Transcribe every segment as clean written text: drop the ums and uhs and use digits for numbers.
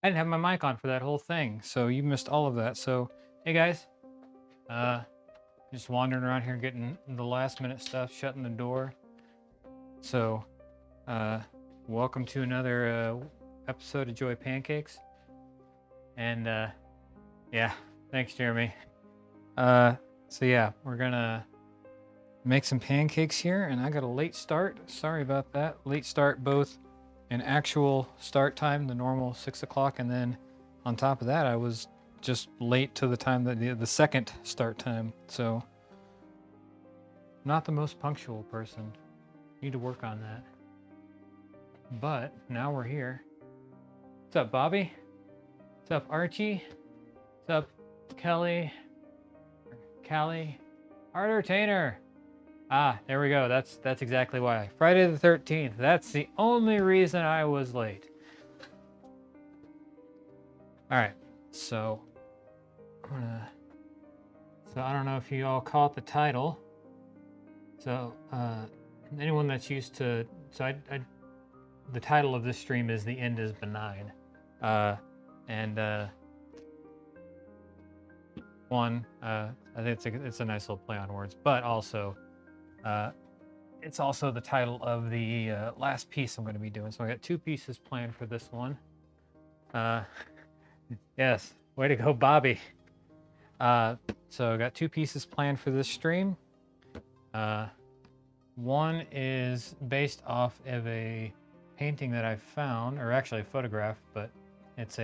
I didn't have my mic on for that whole thing, so you missed all of that. So, hey guys, uh, just wandering around here getting the last minute stuff, shutting the door. So, uh, welcome to another episode of Joy of Pancakes. And yeah, thanks, Jeremy. So yeah, we're gonna make some pancakes here, and I got a late start. Sorry about that. Late start, both in actual start time, the normal 6 o'clock, and then on top of that, I was just late to the time that the second start time. So, not the most punctual person. Need to work on that. But now we're here. What's up, Bobby? What's up, Archie? What's up, Kelly? Callie? Art Entertainer? Ah, there we go. That's exactly why. Friday the 13th. That's the only reason I was late. All right. So so I don't know if you all caught the title. So anyone that's used to the title of this stream is "The End is Benign," and I think it's a nice little play on words, but also it's also the title of the last piece I'm going to be doing. So I got two pieces planned for this one. Yes, way to go, Bobby. So I got two pieces planned for this stream. One is based off of a painting that I found, or actually a photograph, but it's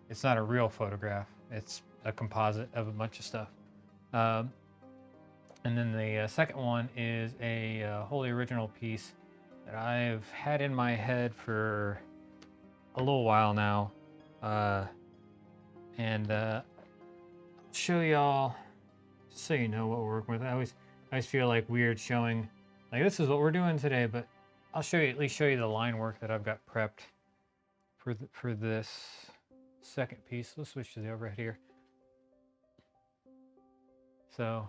it's not a real photograph. It's a composite of a bunch of stuff. And then the second one is a wholly original piece that I've had in my head for a little while now. And show y'all so you know what we're working with. I always feel like weird showing, like, this is what we're doing today, but I'll show you, at least show you the line work that I've got prepped for this second piece. Let's switch to the overhead here. So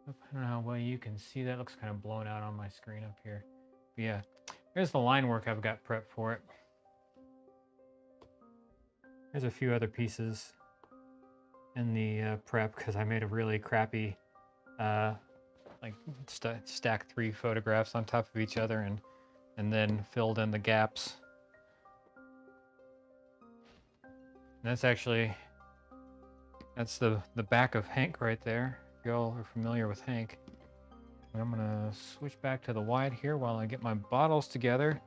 I don't know how well you can see that. It looks kind of blown out on my screen up here. But yeah, here's the line work I've got prepped for it. There's a few other pieces in the prep because I made a really crappy like stacked 3 photographs on top of each other and then filled in the gaps. And that's the back of Hank right there. If y'all are familiar with Hank. And I'm gonna switch back to the wide here while I get my bottles together,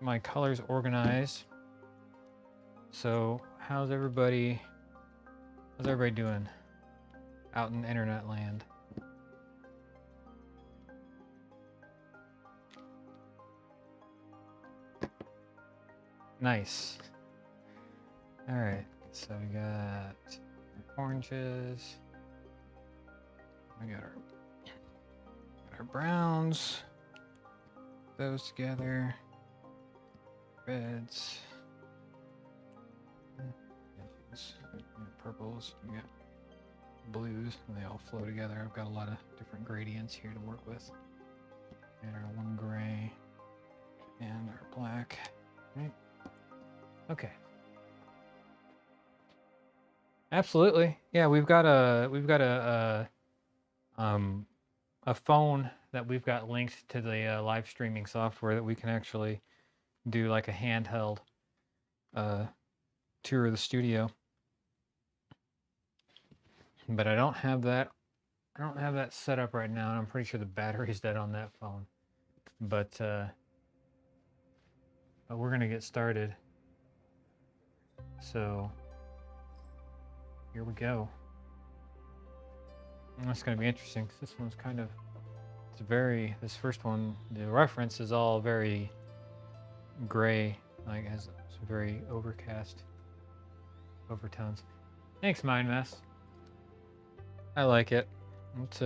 my colors organized. So how's everybody doing out in internet land? Nice. All right, so we got oranges. We got our browns. Those together. Reds. Purples. We got blues. And they all flow together. I've got a lot of different gradients here to work with. And our one gray and our black. Right. Okay. Absolutely. Yeah, we've got a phone that we've got linked to the live streaming software that we can actually do like a handheld tour of the studio. But I don't have that set up right now, and I'm pretty sure the battery's dead on that phone. But we're gonna get started. So here we go. And that's gonna be interesting because this one's kind of, this first one, the reference is all very gray, like has some very overcast overtones. Thanks, Mind Mess. I like it. It's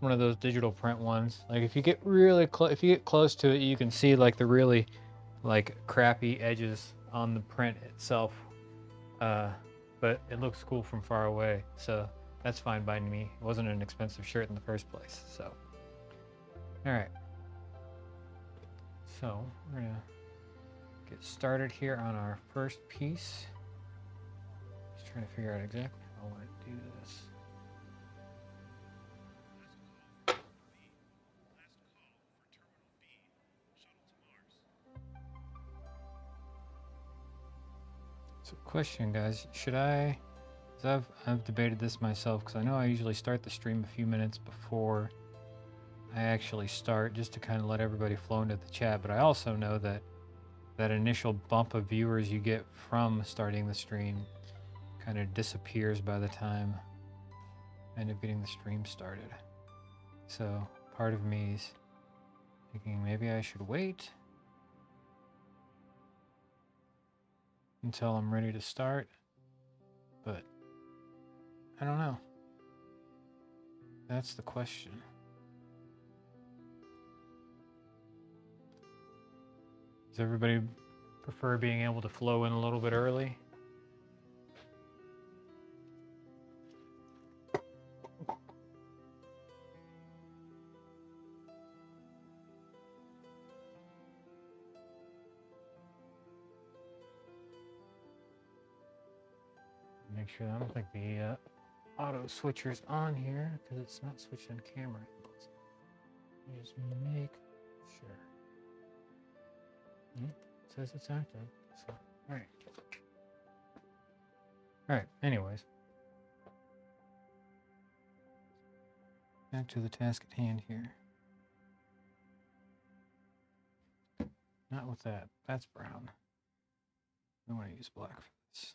one of those digital print ones. Like if you get really if you get close to it, you can see like the really like crappy edges on the print itself. But it looks cool from far away, so that's fine by me. It wasn't an expensive shirt in the first place, so. All right. So we're gonna get started here on our first piece. Just trying to figure out exactly how I want to do this. So question, guys, should I, because I've debated this myself, because I know I usually start the stream a few minutes before I actually start, just to kind of let everybody flow into the chat, but I also know that that initial bump of viewers you get from starting the stream kind of disappears by the time I end up getting the stream started. So part of me is thinking maybe I should wait until I'm ready to start, but I don't know. That's the question. Does everybody prefer being able to flow in a little bit early? Make sure, I don't think the auto switcher's on here because it's not switched on camera. Just make sure. It says it's active. So, all right. All right. Anyways, back to the task at hand here. Not with that. That's brown. I want to use black for this.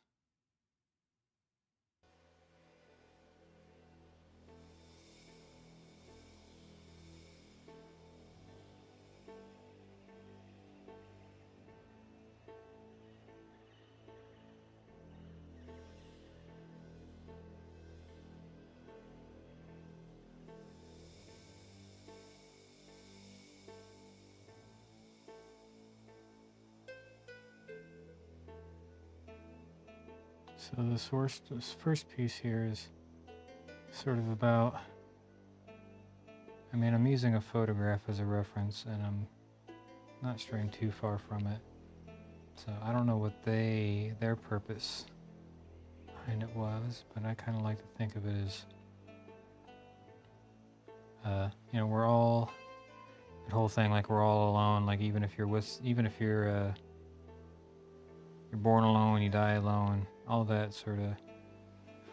So this first piece here is sort of about, I mean, I'm using a photograph as a reference and I'm not straying too far from it. So I don't know what their purpose behind it was, but I kind of like to think of it as, you know, we're all, the whole thing, like we're all alone, like even if you're born alone, you die alone, all that sort of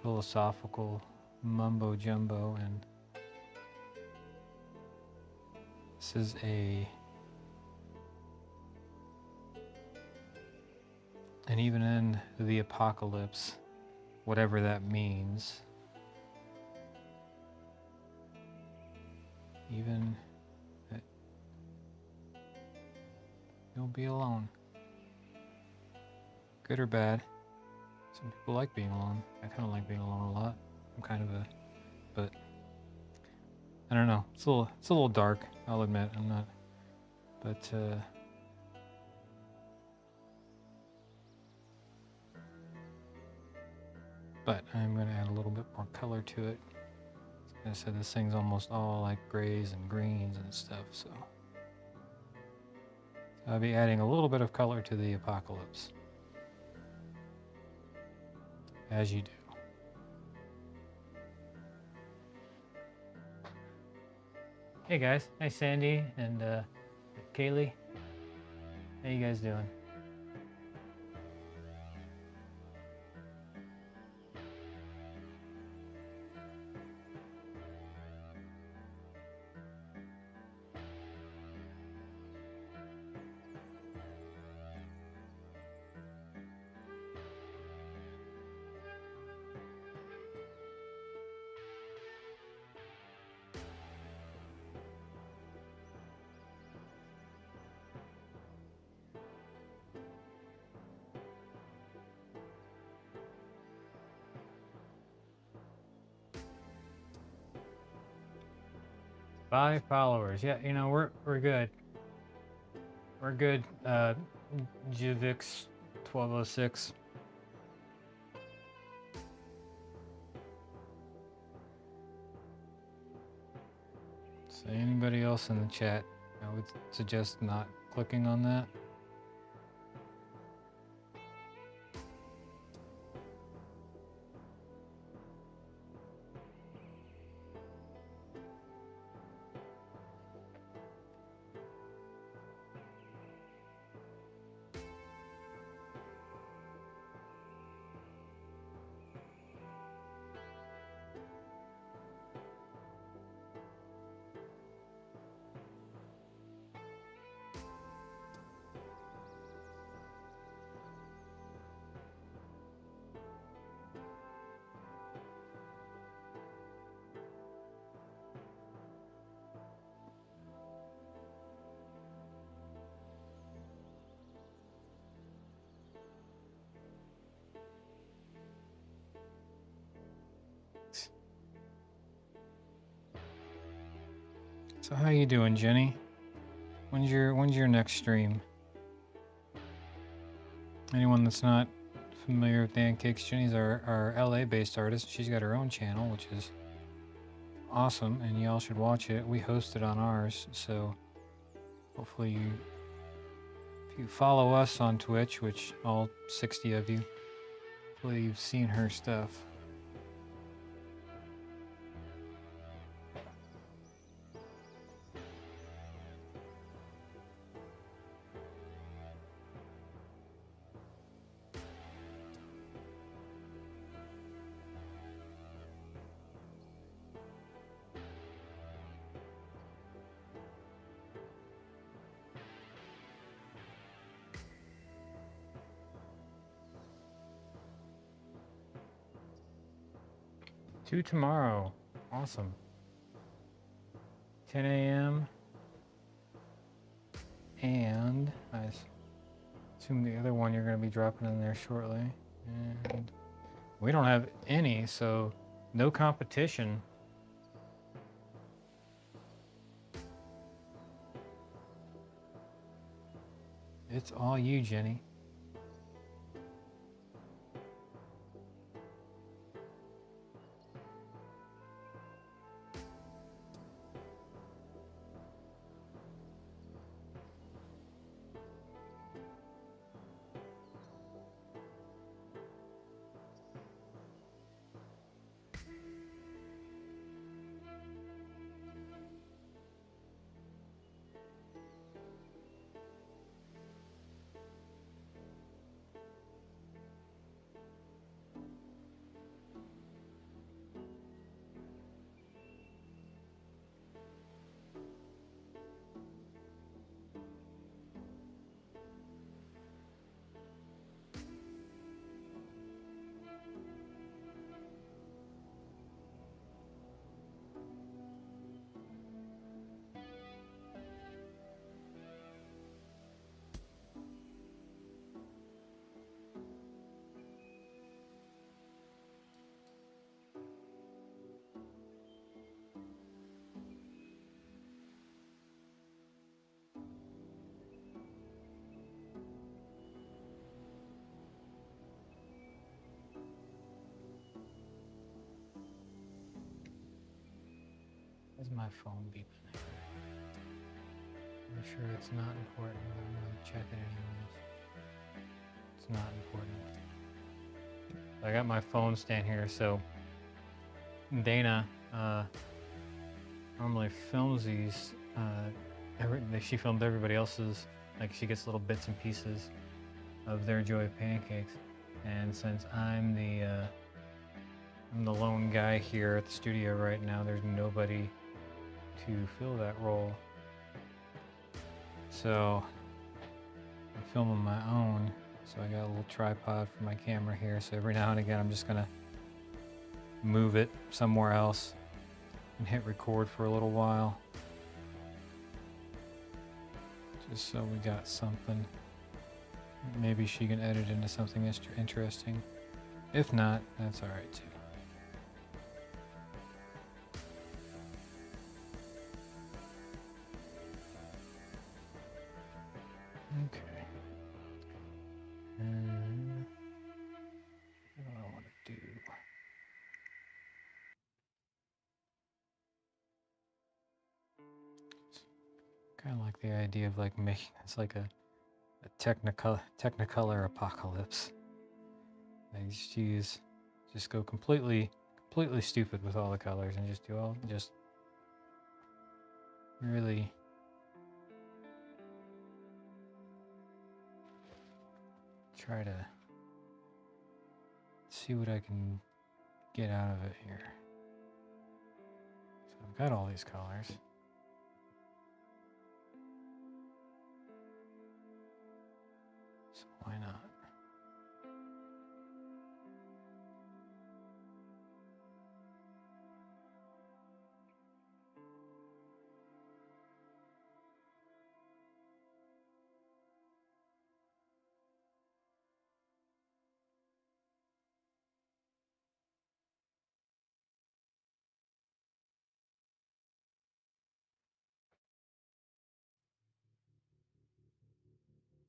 philosophical mumbo jumbo. And this is and even in the apocalypse, whatever that means, even that you'll be alone. Good or bad. Some people like being alone. I kind of like being alone a lot. I'm kind of but I don't know. It's a little dark, I'll admit. I'm not, but I'm going to add a little bit more color to it. Like I said, this thing's almost all like grays and greens and stuff, so I'll be adding a little bit of color to the apocalypse, as you do. Hey guys, hi Sandy and Kaylee. How you guys doing? Five followers. Yeah, you know, we're good. We're good. Juvix 1206. So anybody else in the chat, I would suggest not clicking on that. So how you doing, Jenny? When's your next stream? Anyone that's not familiar with Pancakes, Jenny's our LA-based artist. She's got her own channel, which is awesome, and y'all should watch it. We host it on ours, so hopefully if you follow us on Twitch, which all 60 of you, hopefully you've seen her stuff. To tomorrow. Awesome. 10 a.m. And I assume the other one you're going to be dropping in there shortly. And we don't have any, so no competition. It's all you, Jenny. Where's my phone beeping? I'm sure it's not important, but I'm going to check it anyways. It's not important. I got my phone stand here, so Dana normally films these. She filmed everybody else's, like she gets little bits and pieces of their Joy of Pancakes. And since I'm the lone guy here at the studio right now, there's nobody to fill that role. So I'm filming my own. So I got a little tripod for my camera here. So every now and again, I'm just gonna move it somewhere else and hit record for a little while. Just so we got something. Maybe she can edit into something interesting. If not, that's all right too. Okay. What do I want to do? Kind of like the idea of like making it's like a technicolor apocalypse. I just go completely stupid with all the colors and just really try to see what I can get out of it here. So I've got all these colors. So why not?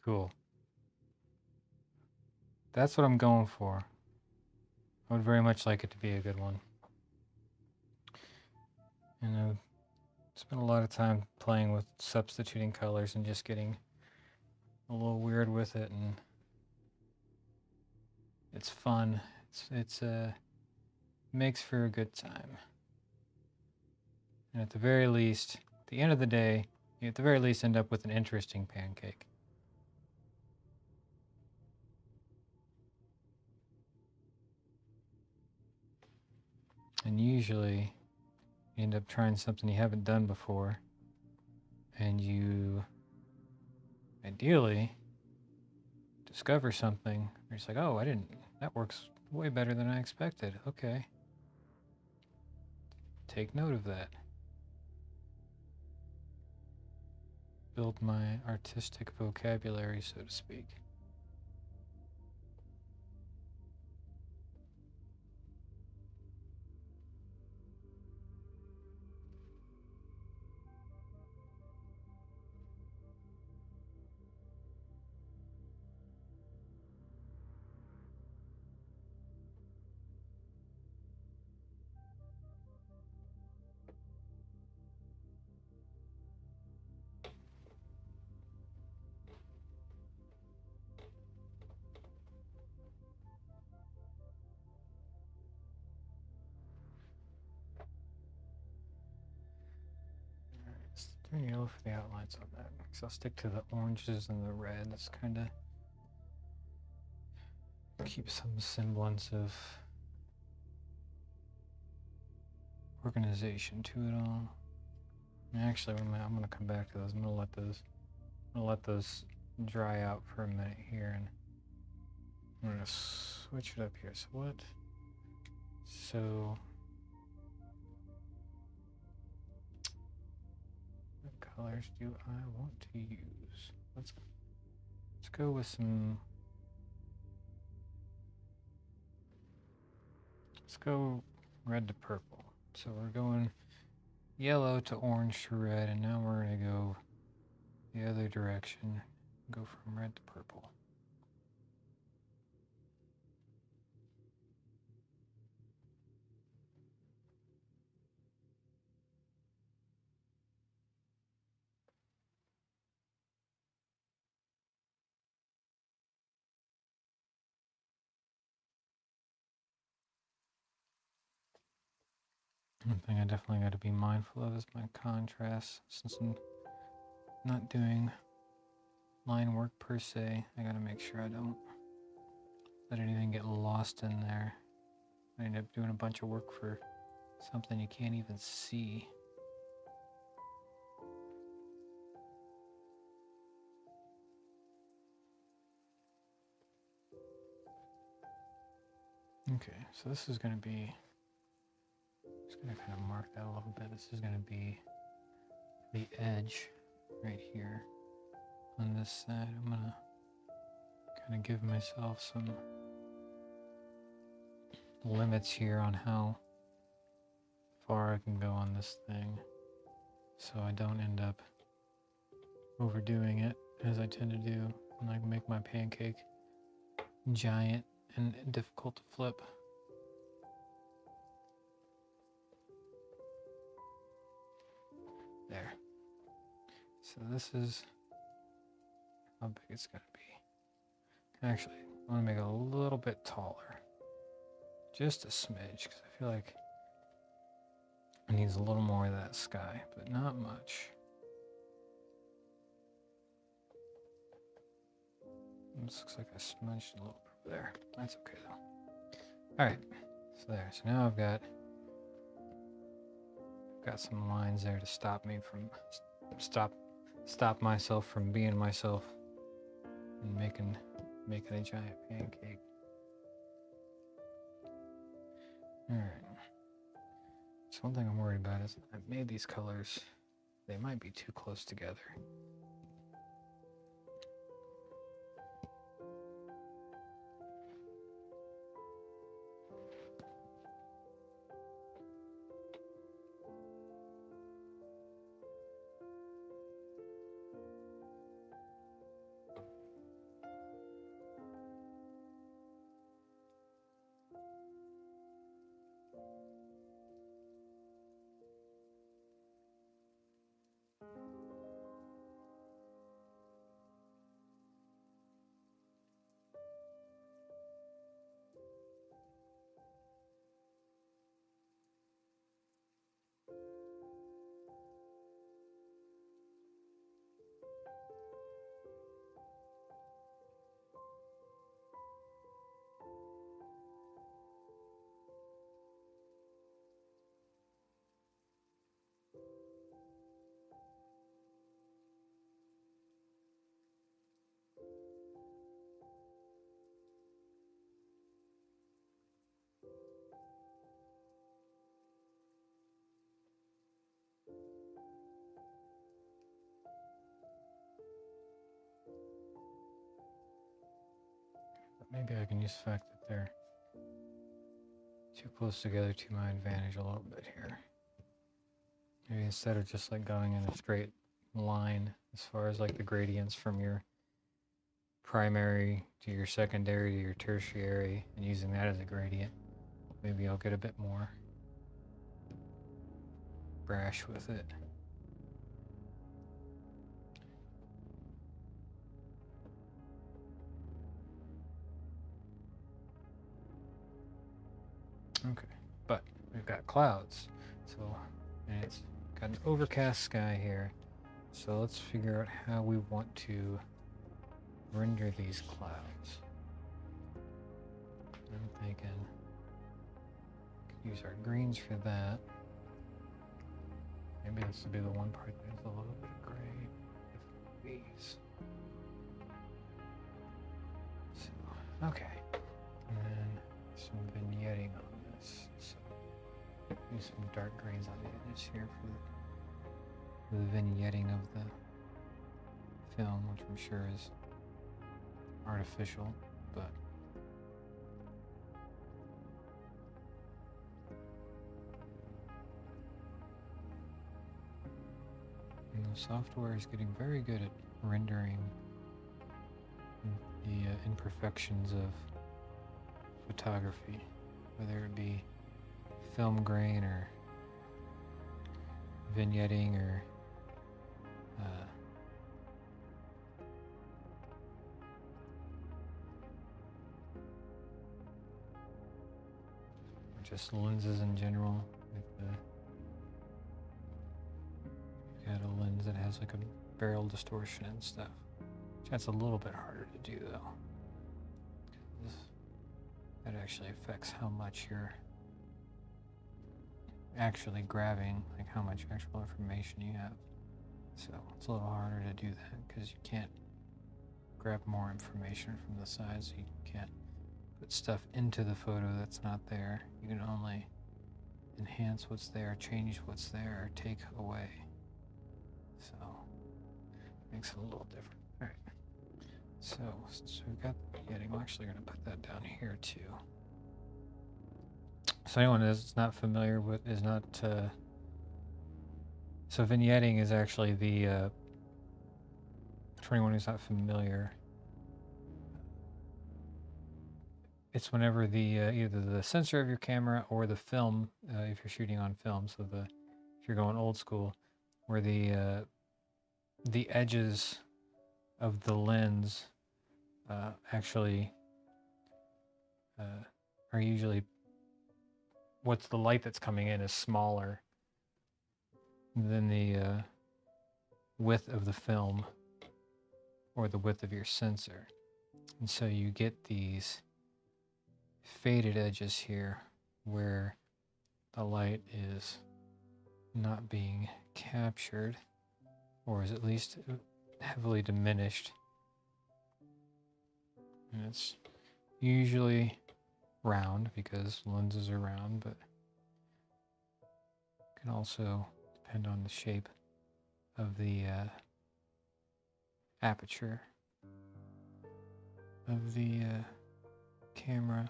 Cool. That's what I'm going for. I would very much like it to be a good one. And I've spent a lot of time playing with substituting colors and just getting a little weird with it, and it's fun. It's makes for a good time. And at the very least, at the end of the day, you at the very least end up with an interesting pancake. And usually, you end up trying something you haven't done before, and you ideally discover something where it's like, oh, that works way better than I expected. Okay. Take note of that. Build my artistic vocabulary, so to speak. Turn yellow for the outlines on that, because I'll stick to the oranges and the reds, kind of keep some semblance of organization to it all. Actually, I'm going to come back to those. I'm going to let those dry out for a minute here, and I'm going to switch it up here. So what colors do I want to use? Let's go with some. Let's go red to purple. So we're going yellow to orange to red, and now we're going to go the other direction. Go from red to purple. One thing I definitely got to be mindful of is my contrast. Since I'm not doing line work per se, I got to make sure I don't let anything get lost in there. I end up doing a bunch of work for something you can't even see. Okay, so this is going to be, just going to kind of mark that a little bit. This is going to be the edge right here on this side. I'm going to kind of give myself some limits here on how far I can go on this thing, so I don't end up overdoing it, as I tend to do, and I can make my pancake giant and difficult to flip. There. So this is how big it's going to be. Actually, I want to make it a little bit taller. Just a smidge, because I feel like it needs a little more of that sky, but not much. This looks like I smudged a little bit there. That's okay though. Alright, so there. So now I've got some lines there to stop me from stop myself from being myself and making a giant pancake. Alright. So one thing I'm worried about is I've made these colors, they might be too close together. maybe I can use the fact that they're too close together to my advantage a little bit here. Maybe instead of just like going in a straight line as far as like the gradients from your primary to your secondary to your tertiary and using that as a gradient, maybe I'll get a bit more brash with it. Okay, but we've got clouds, so, and it's got an overcast sky here, so let's figure out how we want to render these clouds. I'm thinking use our greens for that. Maybe this will be the one part that's a little bit of gray with these. So, okay, and then some vignetting on this. So use some dark greens on the edges here for the vignetting of the film, which I'm sure is artificial, but the software is getting very good at rendering the imperfections of photography, whether it be film grain or vignetting or just lenses in general. Like got a lens that has like a barrel distortion and stuff. That's a little bit harder to do though. That actually affects how much you're actually grabbing, like how much actual information you have. So it's a little harder to do that because you can't grab more information from the side, so you can't put stuff into the photo that's not there. You can only enhance what's there, change what's there, or take away. So it makes it a little different. All right. So we've got the vignetting. We're actually going to put that down here too. So anyone that's not familiar with so vignetting is actually the for anyone who's not familiar, it's whenever the either the sensor of your camera or the film, if you're shooting on film, so if you're going old school, where the edges of the lens actually are usually, what's the light that's coming in is smaller than the width of the film or the width of your sensor. And so you get these faded edges here where the light is not being captured, or is at least heavily diminished. And it's usually round because lenses are round, but it can also depend on the shape of the aperture of the camera.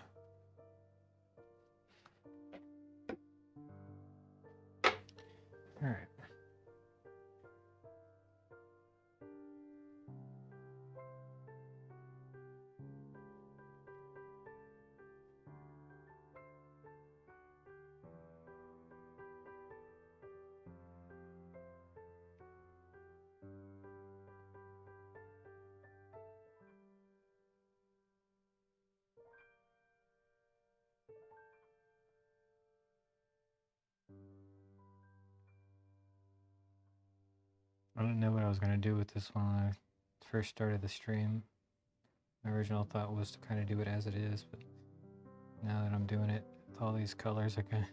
All right. I didn't know what I was going to do with this one when I first started the stream. My original thought was to kind of do it as it is, but now that I'm doing it with all these colors, I can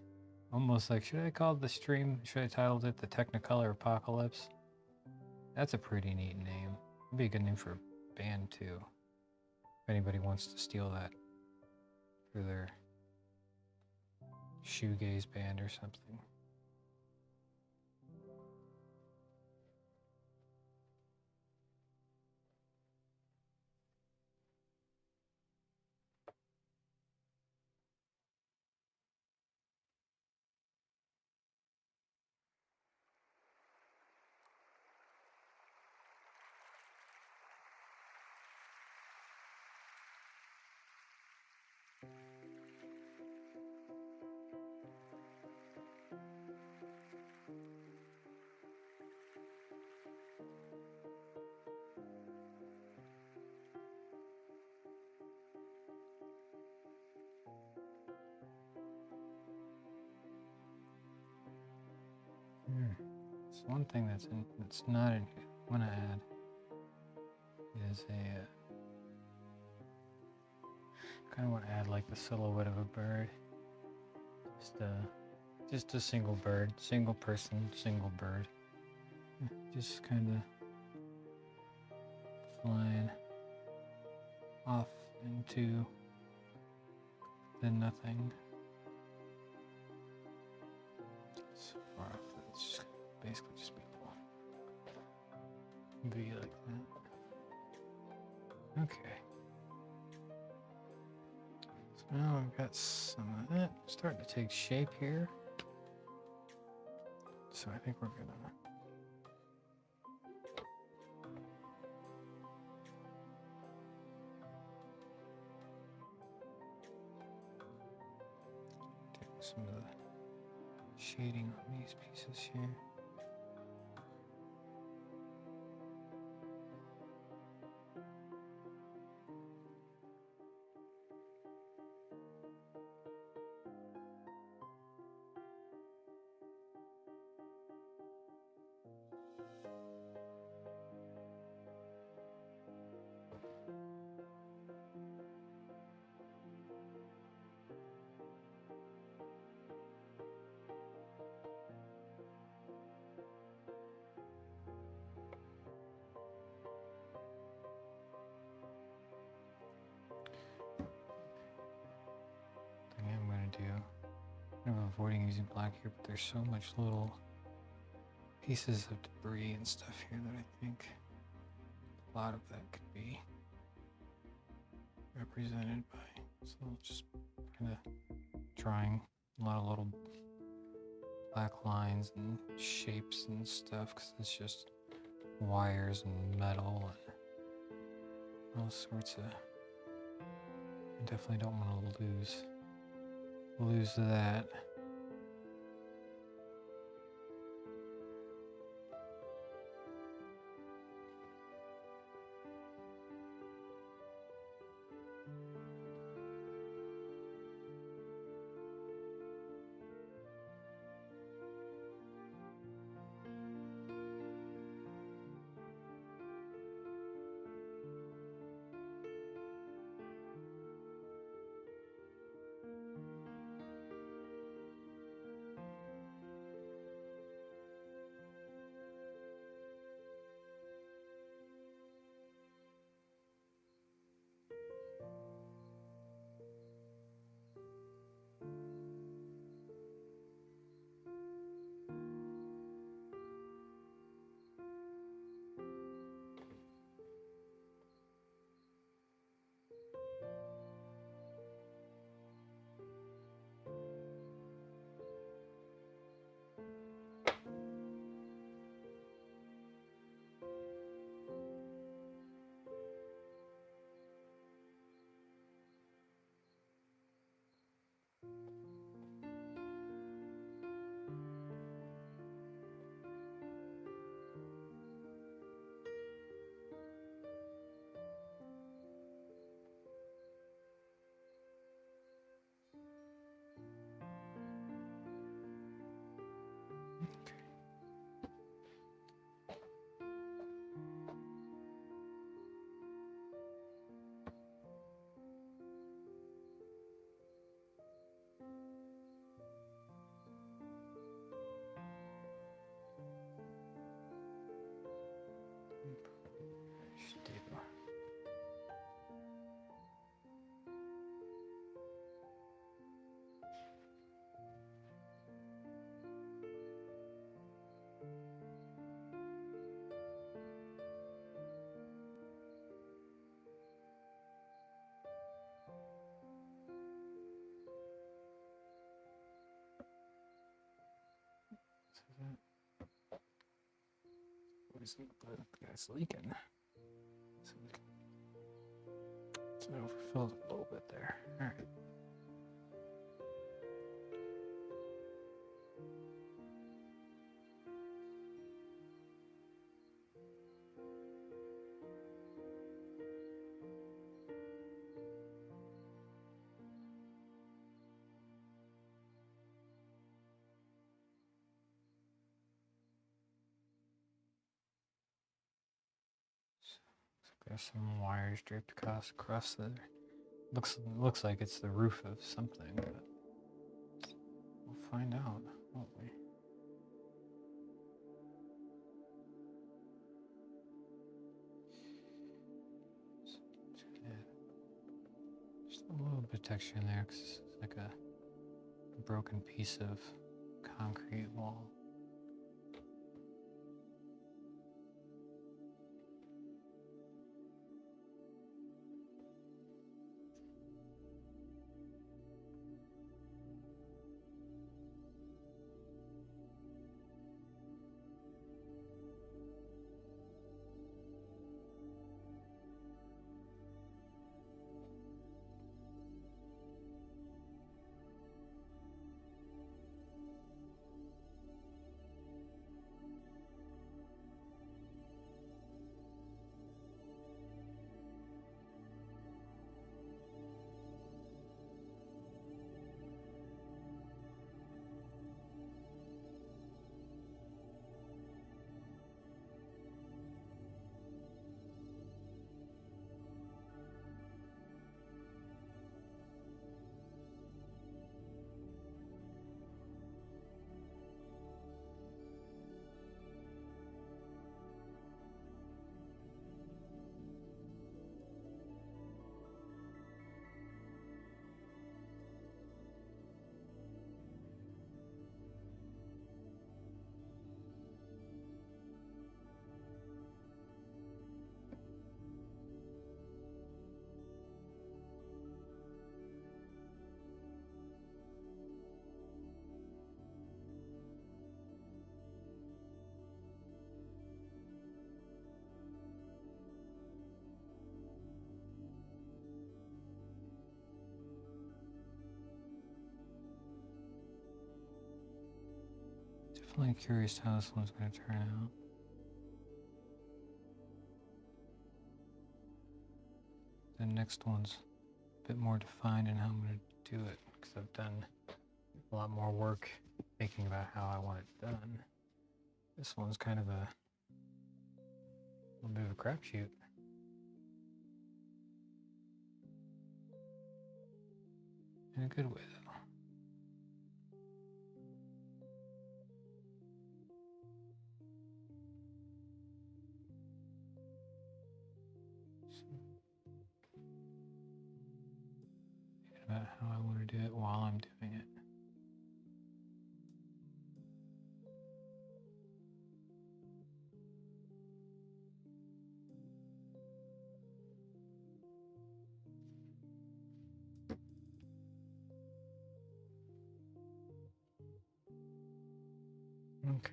almost like, should I call the stream, should I titled it the Technicolor Apocalypse? That's a pretty neat name. It'd be a good name for a band too, if anybody wants to steal that for their shoegaze band or something. It's one thing that's not in here. I'm gonna add is a kind of want to add like the silhouette of a bird. Just a single bird, single person, single bird. Just kind of flying off into the nothing. So far off that it's just basically just people. Be like that. Okay. So now I've got some of that starting to take shape here. So I think we're gonna take some of the shading on these pieces here. I'm going to do. I'm avoiding using black here, but there's so much little pieces of debris and stuff here that I think a lot of that could be represented by. So I'll just kind of drawing a lot of little black lines and shapes and stuff because it's just wires and metal and all sorts of. I definitely don't want to lose that. The guy's leaking. So it overfills a little bit there. All right. There's some wires draped across the. Looks like it's the roof of something, but we'll find out, won't we? Just a little bit of texture in there, because it's like a broken piece of concrete wall. Definitely curious how this one's going to turn out. The next one's a bit more defined in how I'm going to do it, because I've done a lot more work thinking about how I want it done. This one's kind of a little bit of a crapshoot. In a good way, though. Thinking about how I want to do it while I'm doing it. Okay.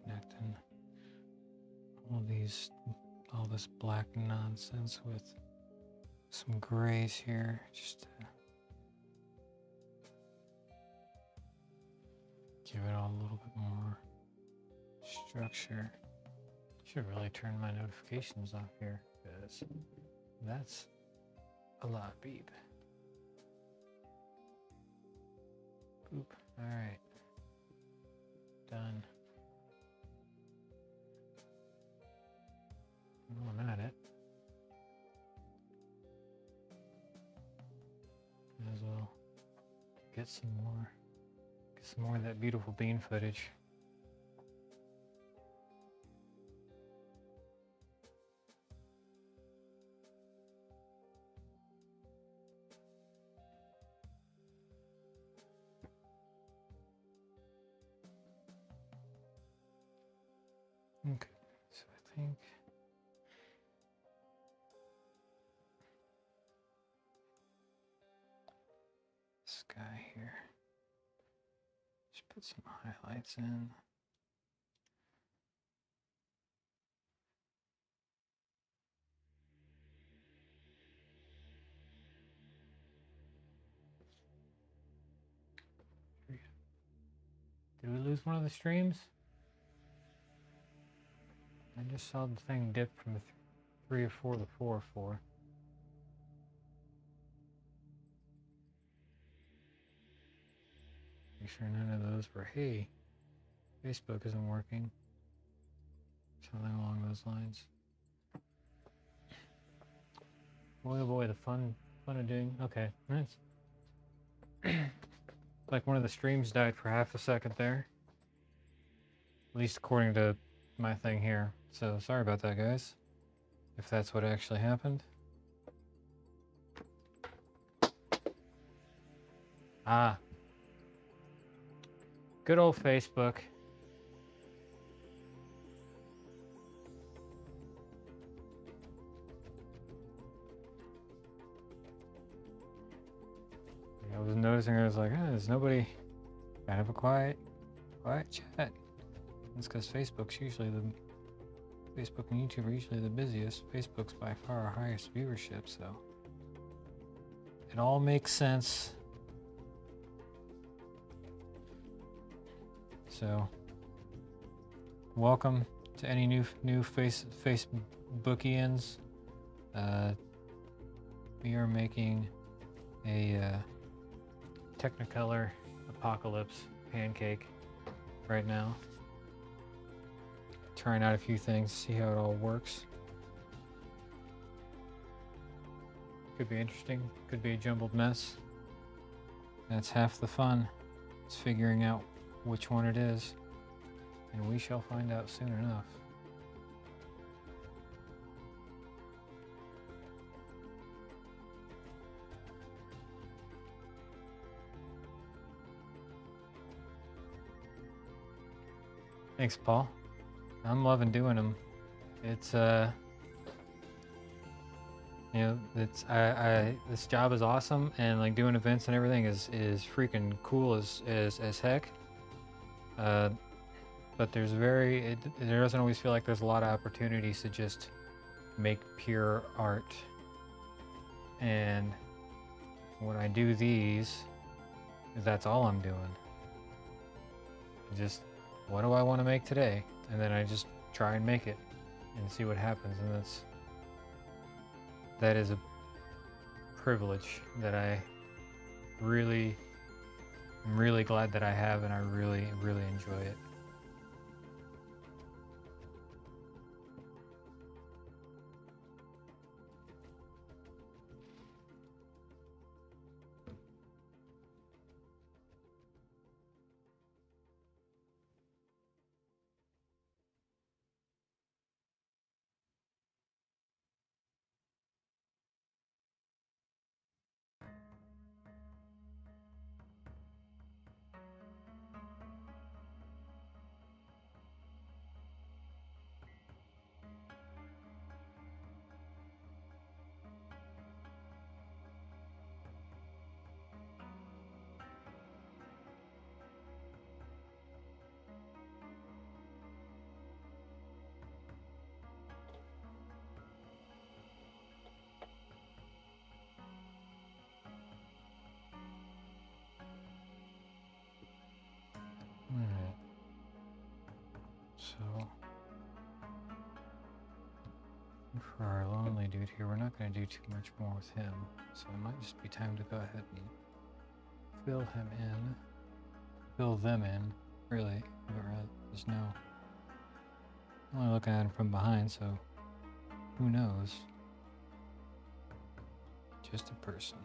Connecting all this black nonsense with some grays here, just to give it all a little bit more structure. Should really turn my notifications off here, because that's a lot of beep. Boop. All right. Done. Well, I'm at it. Might as well get some more of that beautiful bean footage. Okay, so I think guy here. Just put some highlights in. Did we lose one of the streams? I just saw the thing dip from 3 or 4 to 4 or 4. Make sure none of those were, hey, Facebook isn't working. Something along those lines. Boy, oh boy, the fun of doing. Okay, nice. Like one of the streams died for half a second there. At least according to my thing here. So sorry about that, guys. If that's what actually happened. Ah. Good old Facebook. I was noticing, I was like, there's nobody. Kind of a quiet chat. That's because Facebook and YouTube are usually the busiest. Facebook's by far our highest viewership, so it all makes sense. So, welcome to any new Facebookians. We are making a Technicolor Apocalypse pancake right now. Trying out a few things, see how it all works. Could be interesting, could be a jumbled mess. That's half the fun. It's figuring out which one it is, and we shall find out soon enough. Thanks, Paul. I'm loving doing them. It's you know, it's this job is awesome, and like doing events and everything is freaking cool as heck. But there doesn't always feel like there's a lot of opportunities to just make pure art. And when I do these, that's all I'm doing. Just, what do I want to make today? And then I just try and make it and see what happens. And that is a privilege that I'm really glad that I have, and I really enjoy it. Alright. So, for our lonely dude here, we're not going to do too much more with him. So it might just be time to go ahead and fill them in, really. There's no, I'm only looking at him from behind, so who knows? Just a person.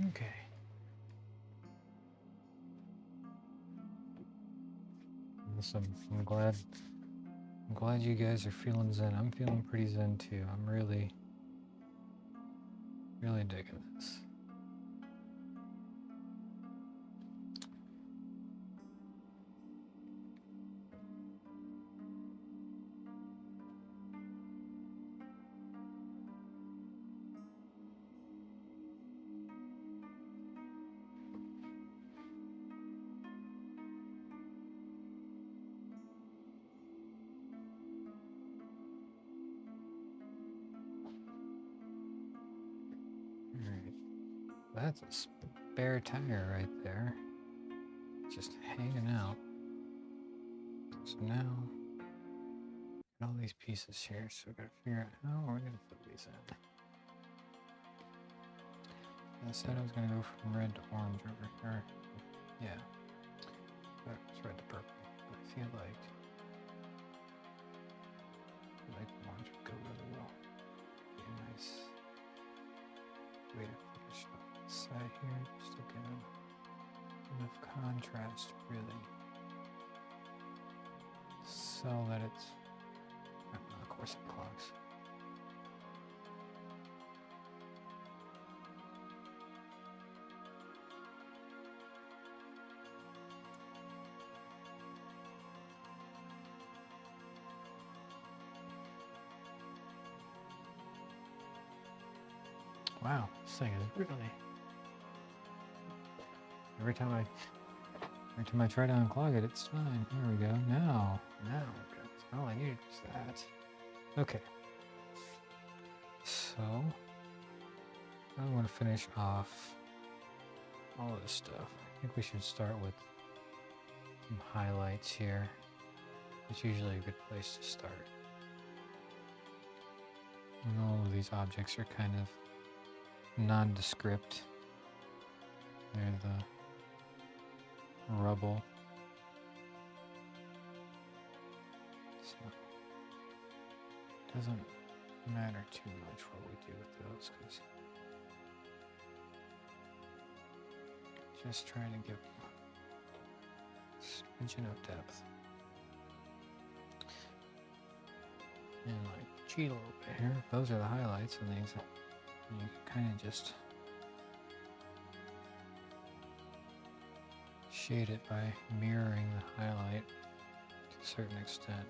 Okay. Awesome. I'm glad you guys are feeling zen. I'm feeling pretty zen too. I'm really digging this. Alright. That's a spare tire right there. Just hanging out. So now, all these pieces here, so we gotta figure out how we're gonna put these in. I said I was gonna go from red to orange over here. Yeah. It's red to purple. But I feel like orange would go really well. Be a nice way to finish up the side here, just to get enough contrast really. So that it's, of course it clogs. Wow, this thing is really. Every time I try to unclog it, it's fine. Here we go. Now we're good. All I needed was that. Okay. So I want to finish off all of this stuff. I think we should start with some highlights here. It's usually a good place to start. And all of these objects are kind of nondescript. They're the rubble. So it doesn't matter too much what we do with those, because just trying to give smidgen of depth. And like cheat a little bit here. Those are the highlights, and these you can kind of just shade it by mirroring the highlight to a certain extent.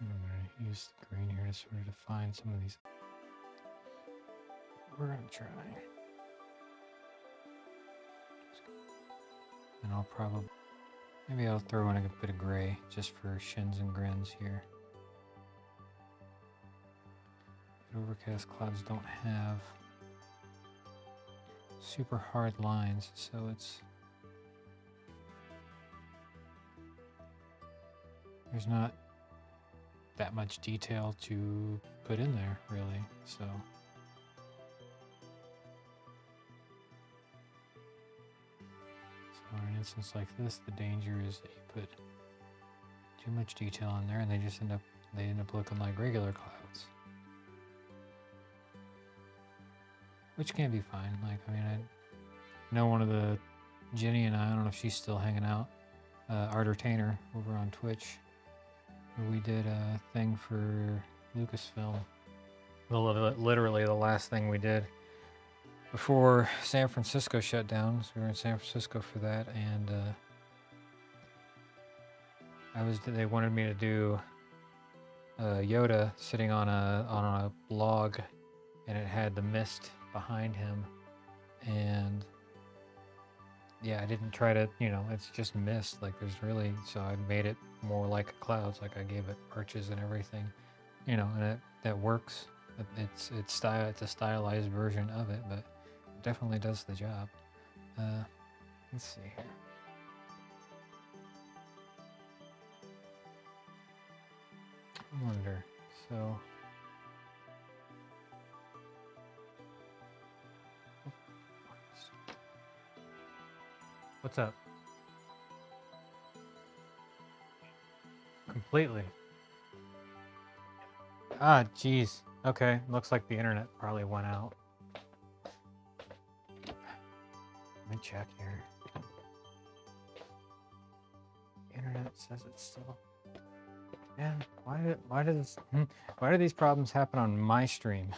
I'm going to use the green here to sort of define some of these. We're going to try. And I'll probably, maybe I'll throw in a bit of gray just for shins and grins here. But overcast clouds don't have super hard lines, so there's not that much detail to put in there, really. So in an instance like this, the danger is that you put too much detail in there and they end up looking like regular clouds, which can be fine. Like, I mean, I know one of the Jenny and I don't know if she's still hanging out, Art Entertainer over on Twitch. We did a thing for Lucasfilm. Literally the last thing we did before San Francisco shut down. So we were in San Francisco for that, and they wanted me to do Yoda sitting on a log, and it had the mist behind him, and yeah, I didn't try to, you know, it's just mist. Like there's really, so I made it more like clouds. Like I gave it arches and everything, you know, and that works. It's a stylized version of it, but it definitely does the job. Let's see here. I wonder. So. What's up? Completely. Ah, jeez. Okay, looks like the internet probably went out. Let me check here. Internet says it's still. Man, why do these problems happen on my stream?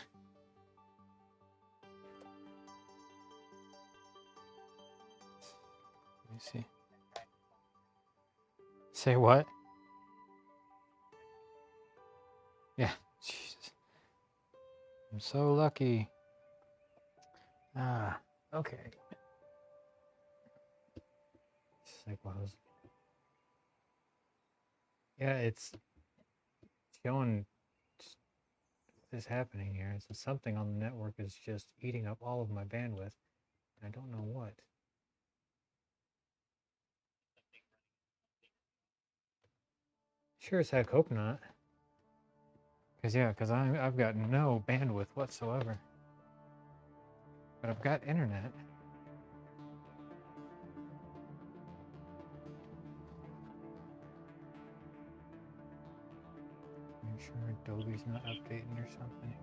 Let me see. Say what? Yeah, Jesus. I'm so lucky. Ah, okay. It's like what was. Yeah, it's showing this happening here. It's something on the network is just eating up all of my bandwidth. I don't know what. Sure as heck hope not. Because I've got no bandwidth whatsoever. But I've got internet. Make sure Adobe's not updating or something.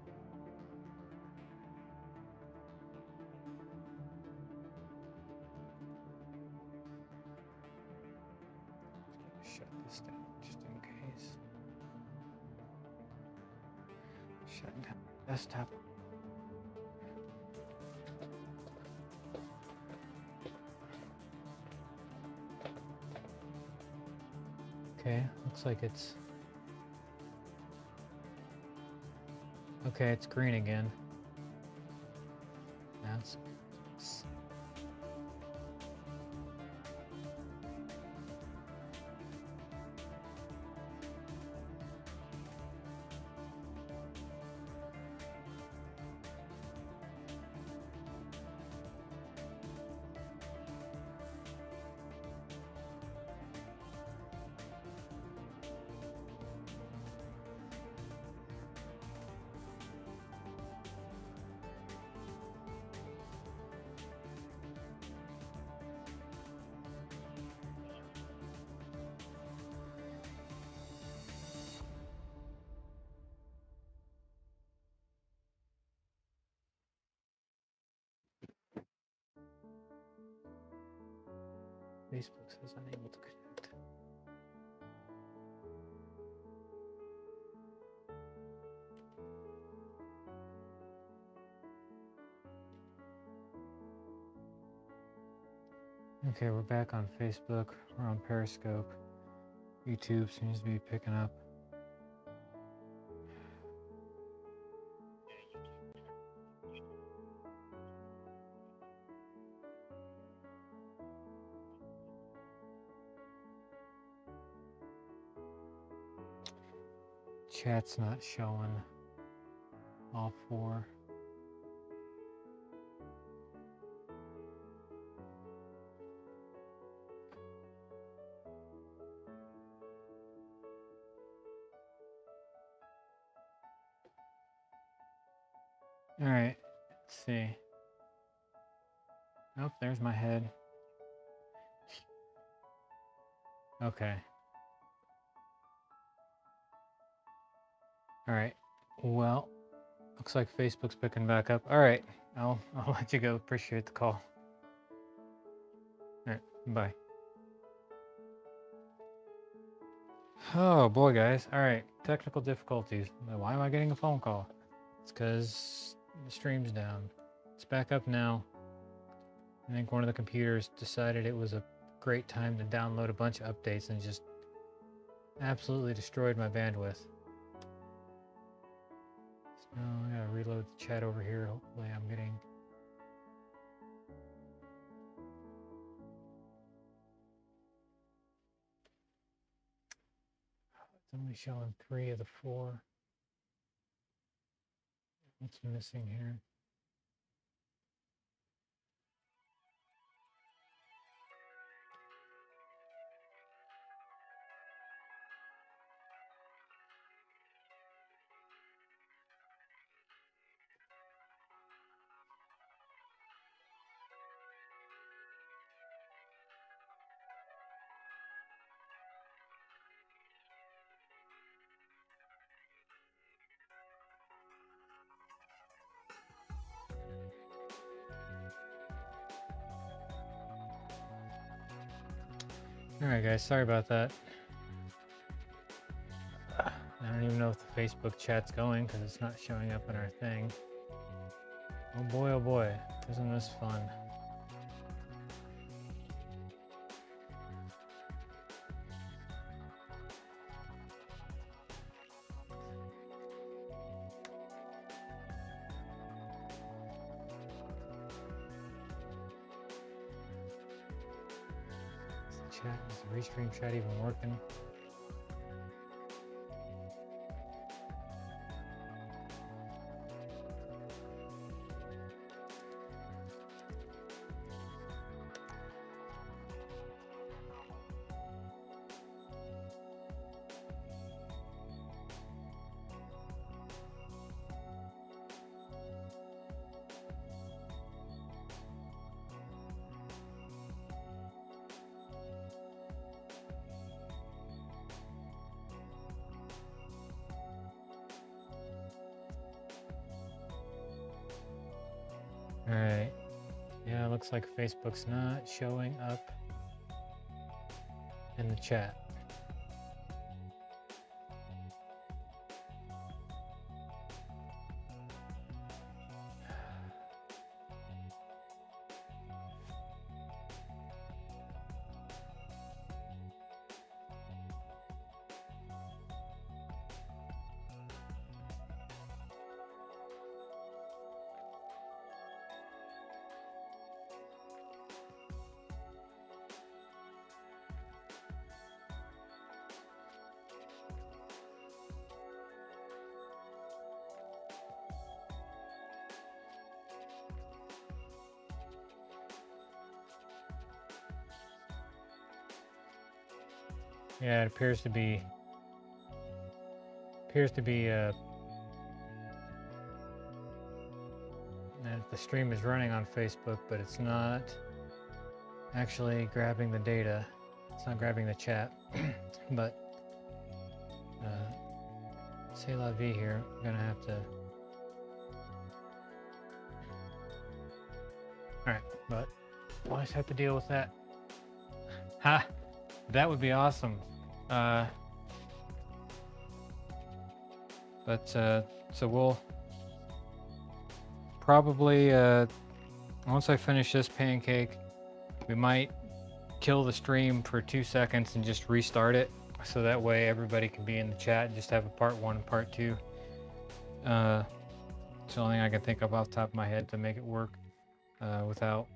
Shut this down just in case. Shut down desktop. Okay, looks like it's... Okay, it's green again. That's... Facebook says unable to connect. Okay, we're back on Facebook. We're on Periscope. YouTube seems to be picking up. Chat's not showing all four. All right, let's see. Oh, there's my head. Okay. All right. Well, looks like Facebook's picking back up. All right. I'll let you go. Appreciate the call. All right. Bye. Oh boy, guys. All right. Technical difficulties. Why am I getting a phone call? It's because the stream's down. It's back up now. I think one of the computers decided it was a great time to download a bunch of updates and just absolutely destroyed my bandwidth. So I gotta reload the chat over here. Hopefully I'm getting... It's only showing 3 of the 4. What's missing here? Alright guys, sorry about that. I don't even know if the Facebook chat's going because it's not showing up in our thing. Oh boy, isn't this fun? Is the restream chat even working? Alright. Yeah, it looks like Facebook's not showing up in the chat. Yeah, it appears to be that the stream is running on Facebook, but it's not actually grabbing the data. It's not grabbing the chat. But c'est la vie here. I'm gonna have to. Alright, but I'll just have to deal with that. Ha! That would be awesome. So we'll probably, once I finish this pancake, we might kill the stream for 2 seconds and just restart it. So that way everybody can be in the chat and just have a part 1 and part 2. It's the only thing I can think of off the top of my head to make it work without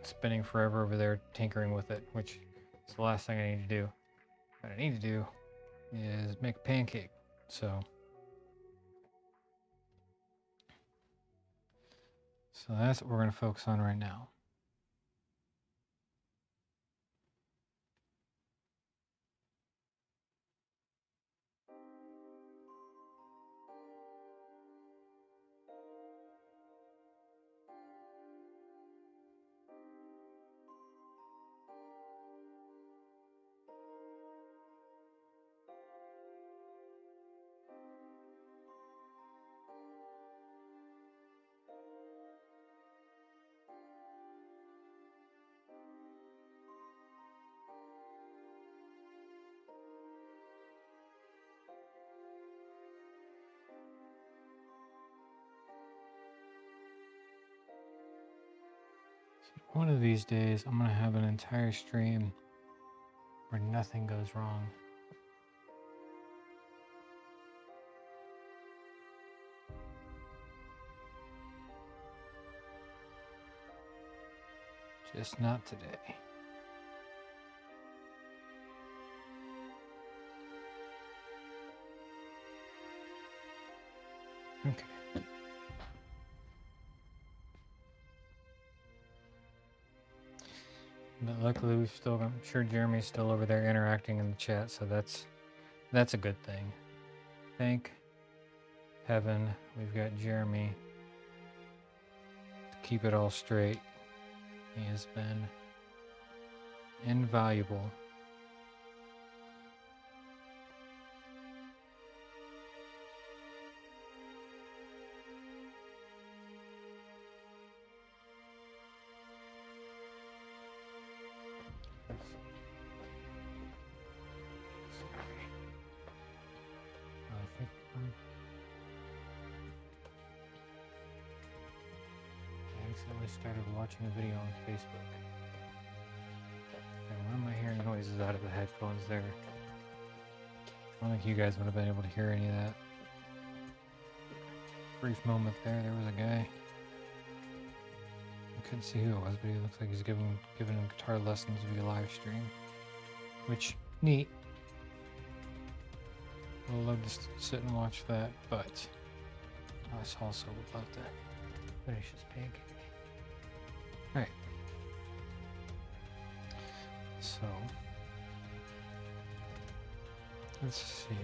spending forever over there tinkering with it, which is the last thing I need to do. What I need to do is make a pancake. So that's what we're going to focus on right now. One of these days, I'm going to have an entire stream where nothing goes wrong. Just not today. Okay. But luckily we've still got, I'm sure Jeremy's still over there interacting in the chat, so that's a good thing. Thank heaven we've got Jeremy to keep it all straight. He has been invaluable. I accidentally started watching a video on Facebook. And why am I hearing noises out of the headphones there? I don't think you guys would have been able to hear any of that. Brief moment there was a guy. I couldn't see who it was, but he looks like he's giving him guitar lessons via live stream. Which, neat. I would love to sit and watch that, but I also would love to finish this pancake. Alright. So, let's see.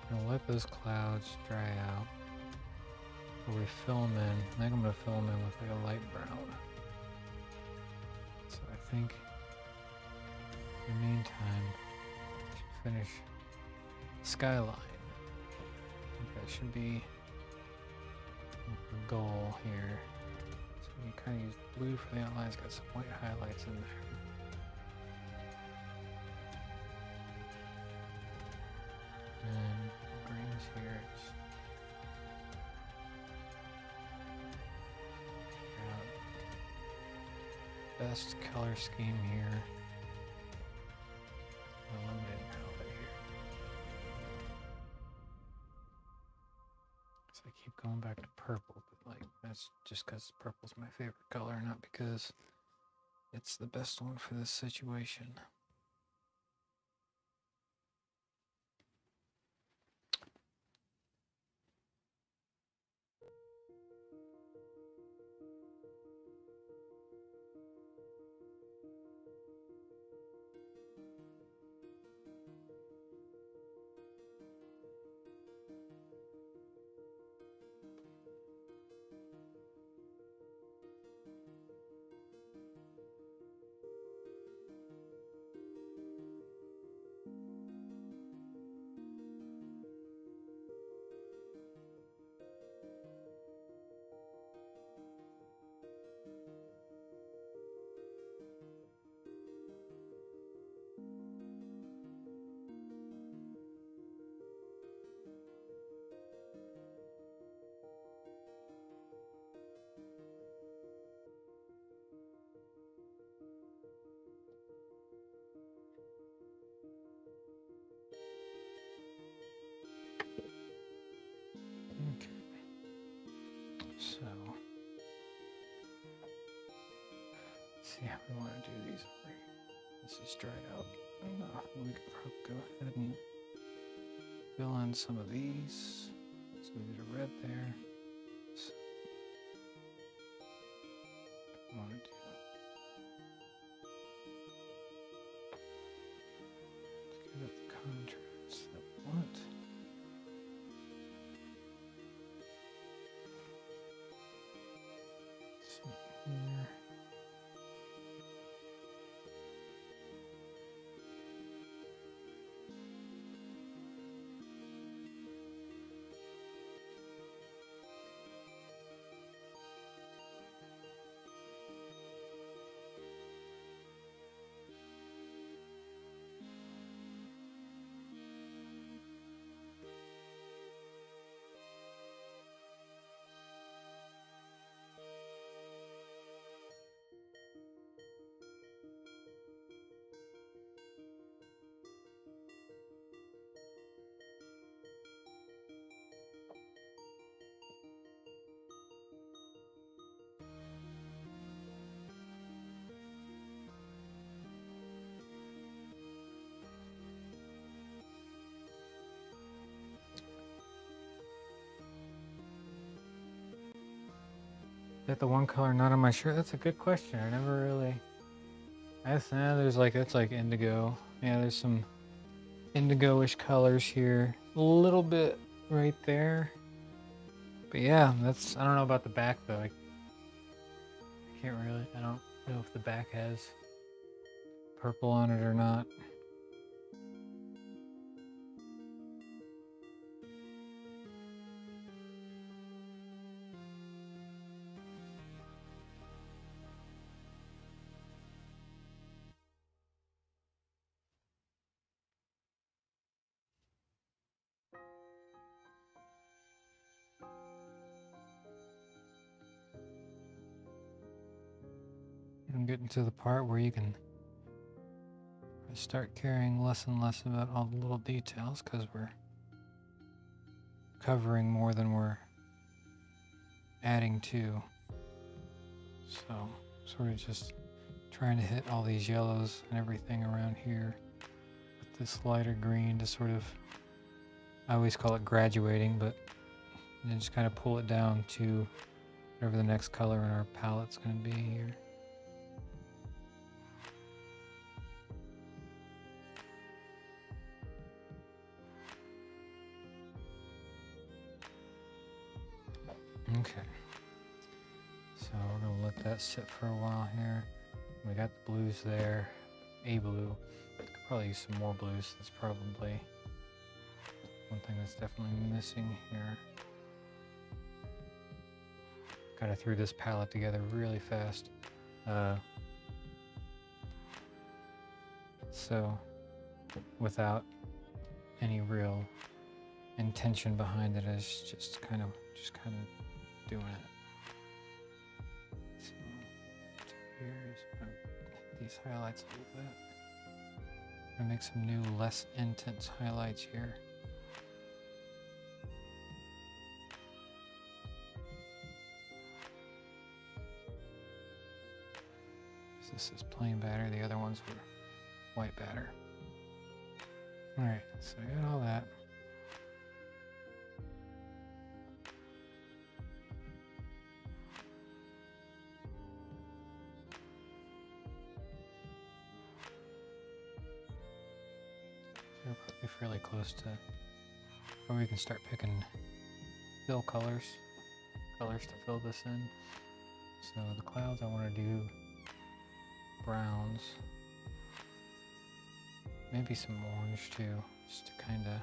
I'm gonna let those clouds dry out. Before we fill them in, I think I'm gonna fill them in with like a light brown. So I think in the meantime, I should finish the skyline. I think that should be the goal here. So we kind of use blue for the outlines, got some white highlights in there. And greens here. Best color scheme here. Eliminate palette here. So I keep going back to purple, but like that's just because purple's my favorite color, not because it's the best one for this situation. So, let's see how we want to do these over here. This is dried out. I don't know. We could probably go ahead and fill in some of these. So we did a red there. So, I want to do. Let's give it the contrast that we want. Here. that the one color not on my shirt? That's a good question. I never really. There's like, that's like indigo. Yeah, there's some indigo-ish colors here. A little bit right there. But yeah, I don't know about the back though. I can't really, I don't know if the back has purple on it or not. I'm getting to the part where you can start caring less and less about all the little details because we're covering more than we're adding to. So sort of just trying to hit all these yellows and everything around here with this lighter green to sort of, I always call it graduating, but then just kind of pull it down to whatever the next color in our palette's going to be here. Okay, so we're gonna let that sit for a while here. We got the blues there, a blue. Could probably use some more blues. That's probably one thing that's definitely missing here. Kind of threw this palette together really fast. So without any real intention behind it, is just kind of doing it. So here's these highlights a little bit. I'm gonna make some new, less intense highlights here. This is plain batter, the other ones were white batter. Alright, so I got all that. So we're probably fairly close to where we can start picking fill colors to fill this in. So the clouds, I want to do browns, maybe some orange too, just to kind of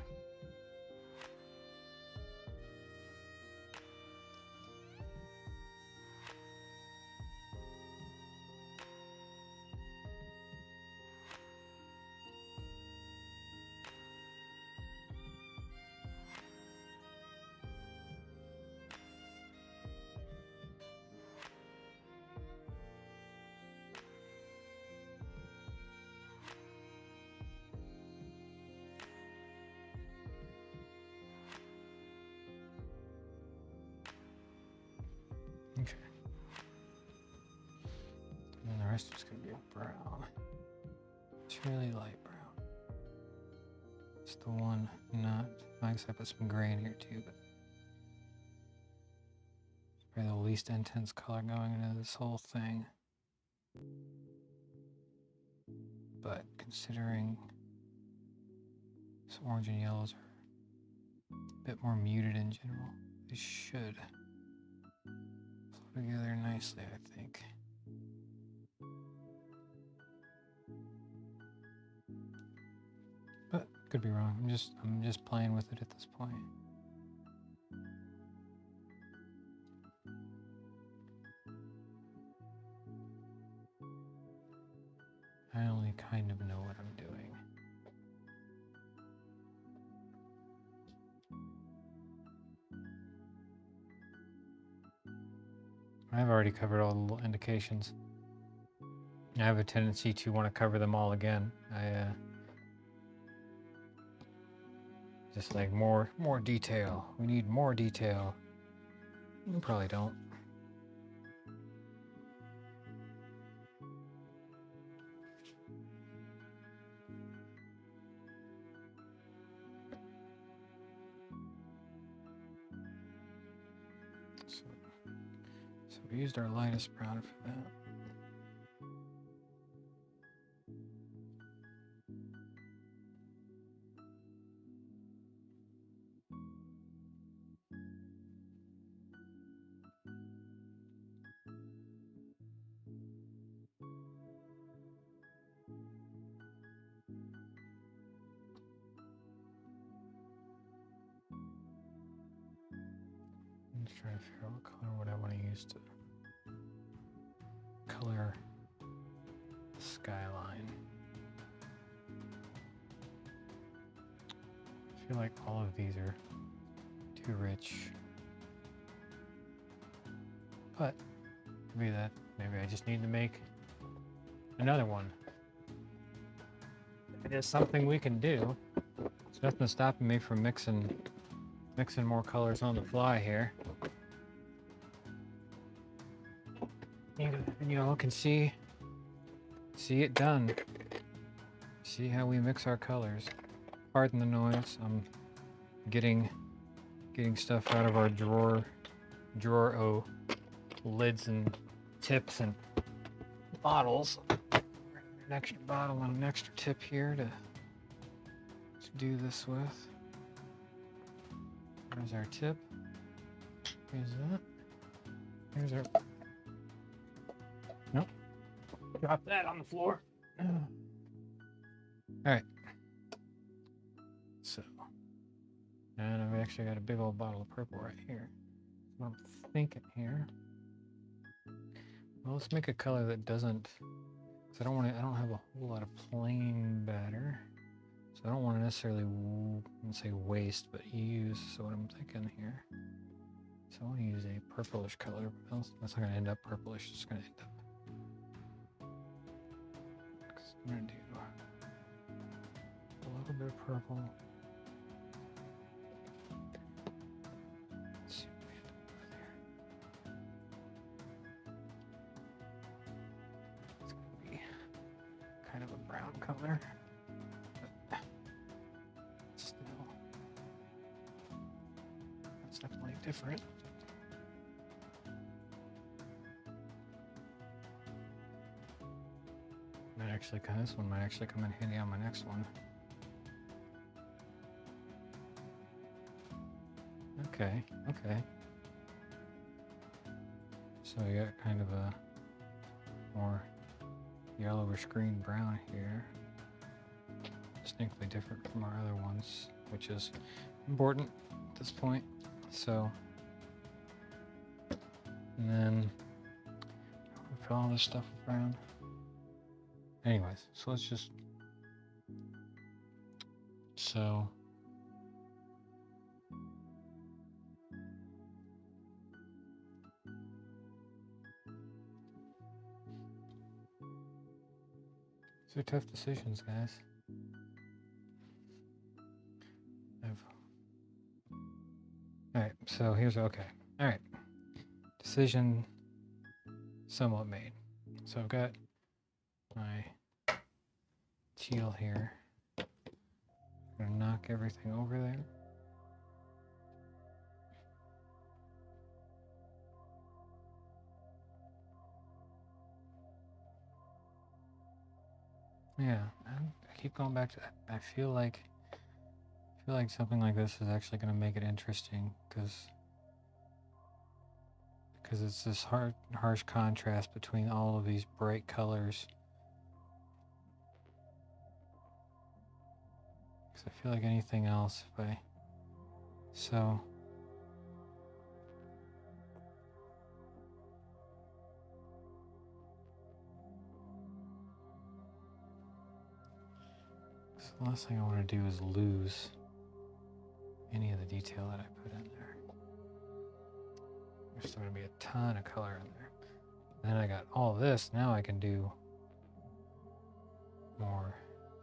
okay. And then the rest is going to be a brown. It's really light brown. It's the one not, I guess I put some gray in here too, but it's probably the least intense color going into this whole thing. But considering this orange and yellows are a bit more muted in general, they should flow together nicely, I think. But could be wrong. I'm just playing with it at this point. I only kind of know what I'm doing. I've already covered all the little indications. I have a tendency to want to cover them all again. Just like more detail. We need more detail. You probably don't. So we used our lightest brown for that. I'm just trying to figure out what color would I want to use to color the skyline. I feel like all of these are too rich, but maybe I just need to make another one. It is something we can do. There's nothing stopping me from mixing more colors on the fly here. You all can see it done. See how we mix our colors. Pardon the noise. I'm getting stuff out of our drawer lids and tips and bottles. An extra bottle and an extra tip here to do this with. There's our tip. Here's that. Here's our... Nope. Drop that on the floor. Alright. So. And I've actually got a big old bottle of purple right here. What I'm thinking here. Well, let's make a color that doesn't... Because I don't have a whole lot of plain batter. So I don't want to necessarily, say waste, but use. So what I'm thinking here. So I want to use a purplish color. But that's not going to end up purplish. It's going to end up. I'm going to do a little bit of purple. Let's see what we have over there. It's going to be kind of a brown color. Definitely different. This one might actually come in handy on my next one. Okay. So you got kind of a more yellowish green brown here. Distinctly different from our other ones, which is important at this point. So, and then fill all this stuff with brown. Anyways, so let's just, so these are tough decisions, guys. Alright, so here's okay. Alright. Decision somewhat made. So I've got my teal here. I'm gonna knock everything over there. Yeah, I keep going back to that. I feel like something like this is actually going to make it interesting because it's this harsh contrast between all of these bright colors. Because I feel like anything else, so the last thing I want to do is lose any of the detail that I put in there. There's still going to be a ton of color in there. And then I got all this. Now I can do more.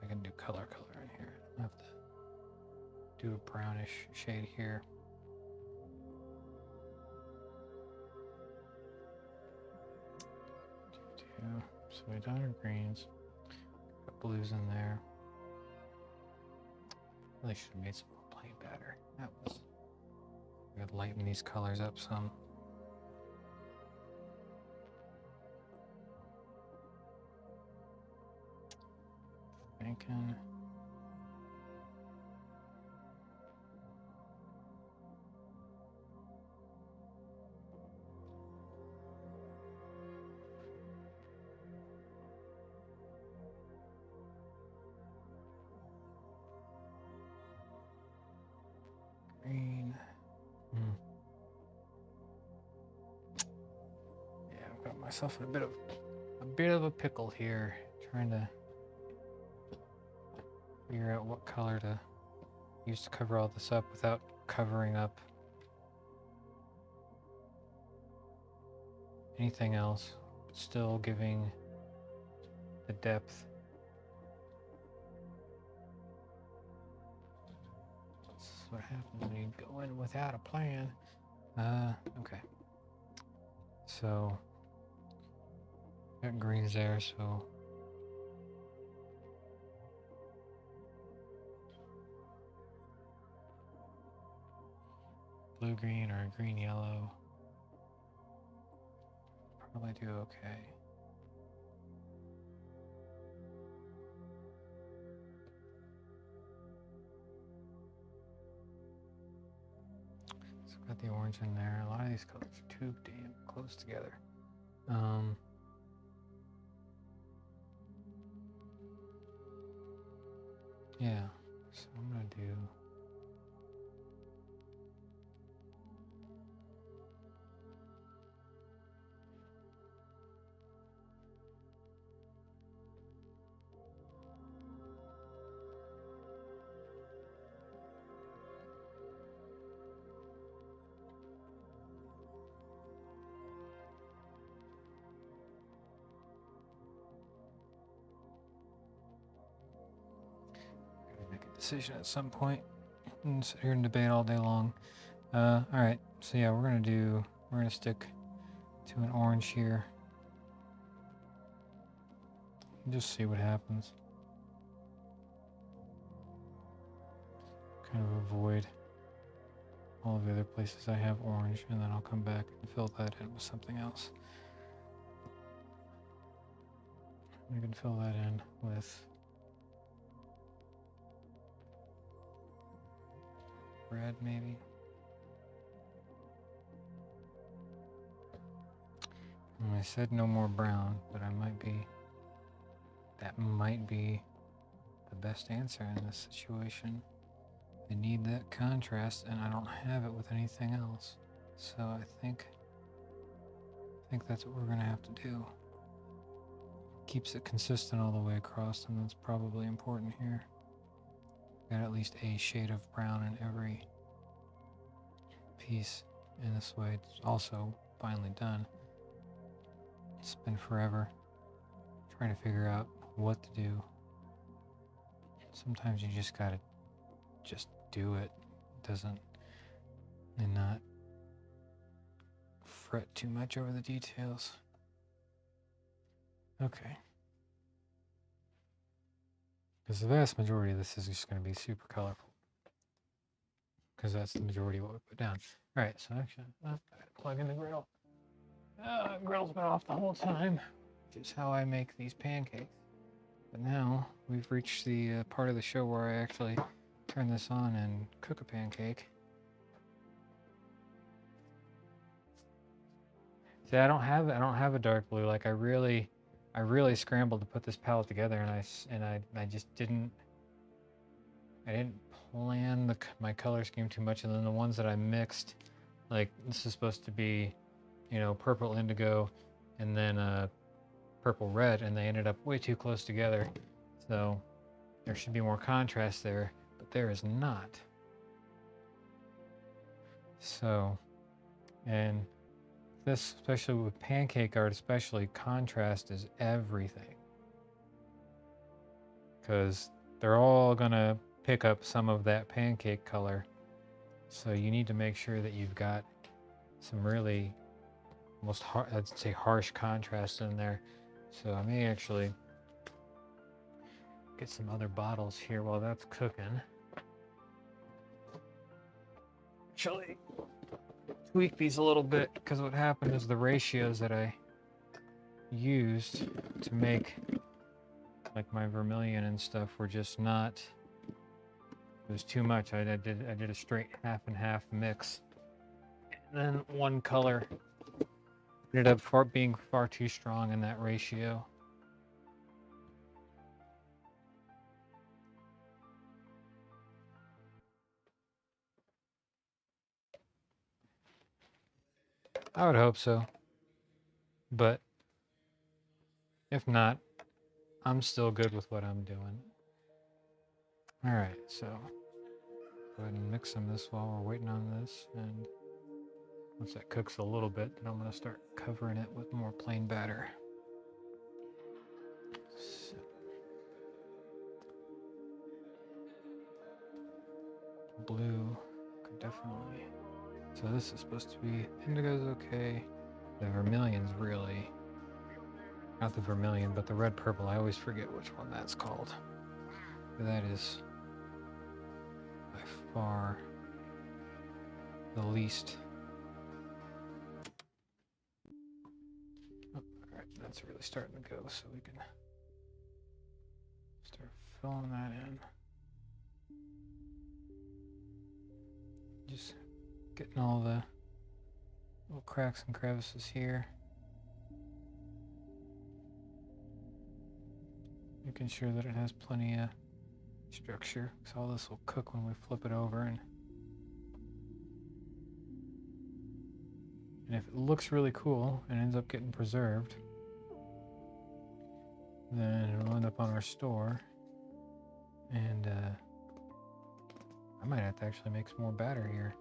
I can do color in here. I have to do a brownish shade here. So we done our greens. Got blues in there. Really should have made some more plain batter. We gotta lighten these colors up some. thinking. Green. Yeah, I've got myself in a bit of a pickle here, trying to figure out what color to use to cover all this up without covering up anything else, but still giving the depth. That's what happens when you go in without a plan. Okay. So, got greens there, so blue-green or green-yellow. Probably do okay. So got the orange in there. A lot of these colors are too damn close together. Yeah, so I'm gonna do make a decision at some point and sit here and debate all day long. All right, so yeah, we're gonna stick to an orange here. Just see what happens. Kind of avoid all of the other places I have orange, and then I'll come back and fill that in with something else. I can fill that in with red, maybe. And I said no more brown, but that might be the best answer in this situation. I need that contrast, and I don't have it with anything else. So I think that's what we're gonna have to do. Keeps it consistent all the way across, and that's probably important here. Got at least a shade of brown in every piece. In this way, it's also finally done. It's been forever trying to figure out what to do. Sometimes you just gotta do it. And not fret too much over the details. Okay. Because the vast majority of this is just going to be super colorful. Because that's the majority of what we put down. All right, so actually, I gotta plug in the griddle. Griddle's been off the whole time, which is how I make these pancakes. But now we've reached the part of the show where I actually turn this on and cook a pancake. See, I don't have a dark blue. Like I really scrambled to put this palette together, and I just didn't. I didn't plan my color scheme too much, and then the ones that I mixed, like this is supposed to be, purple indigo, and then purple red, and they ended up way too close together. So there should be more contrast there, but there is not. So, and this, especially with pancake art, especially contrast is everything, because they're all gonna pick up some of that pancake color. So you need to make sure that you've got some really I'd say harsh contrast in there. So I may actually get some other bottles here while that's cooking. Actually tweak these a little bit, because what happened is the ratios that I used to make like my vermilion and stuff were just not. It was too much. I did a straight half and half mix, and then one color ended up being far too strong in that ratio. I would hope so, but if not, I'm still good with what I'm doing. All right, so go ahead and mix them this while we're waiting on this, and once that cooks a little bit, then I'm going to start covering it with more plain batter. So, blue could definitely. So this is supposed to be indigo's okay. The vermilion's really not the vermilion, but the red purple. I always forget which one that's called. That is by far the least. Oh, all right, that's really starting to go, so we can start filling that in. Just getting all the little cracks and crevices here. Making sure that it has plenty of structure, because all this will cook when we flip it over. And if it looks really cool and ends up getting preserved, then it'll end up on our store. And I might have to actually make some more batter here.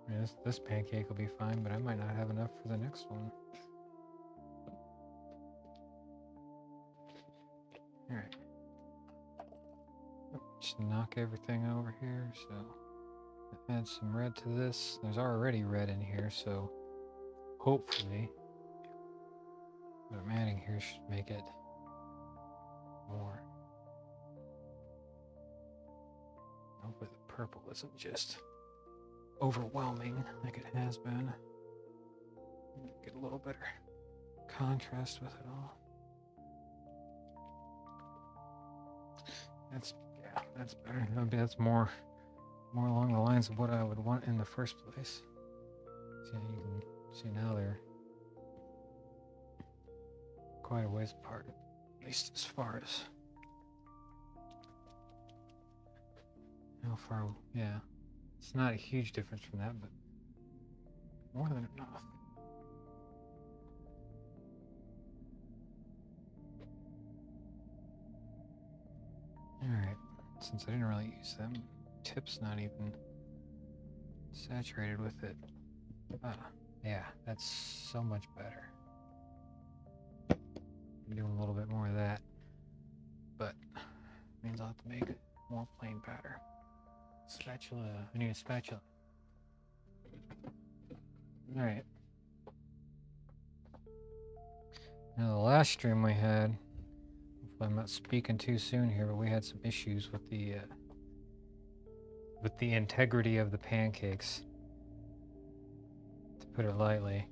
I mean, this pancake will be fine, but I might not have enough for the next one. All right. Just knock everything over here. So add some red to this. There's already red in here, so hopefully what I'm adding here should make it more. Hopefully the purple isn't just overwhelming like it has been. Get a little better contrast with it all. That's better. That's more along the lines of what I would want in the first place. So you can see now they're quite a ways apart, at least as far as how far. Yeah, it's not a huge difference from that, but more than enough. All right, since I didn't really use them, tip's not even saturated with it. Yeah, that's so much better. I'm doing a little bit more of that, but means I'll have to make more plain batter. Spatula. I need a spatula. All right. Now the last stream we had, hopefully I'm not speaking too soon here, but we had some issues with the integrity of the pancakes, to put it lightly.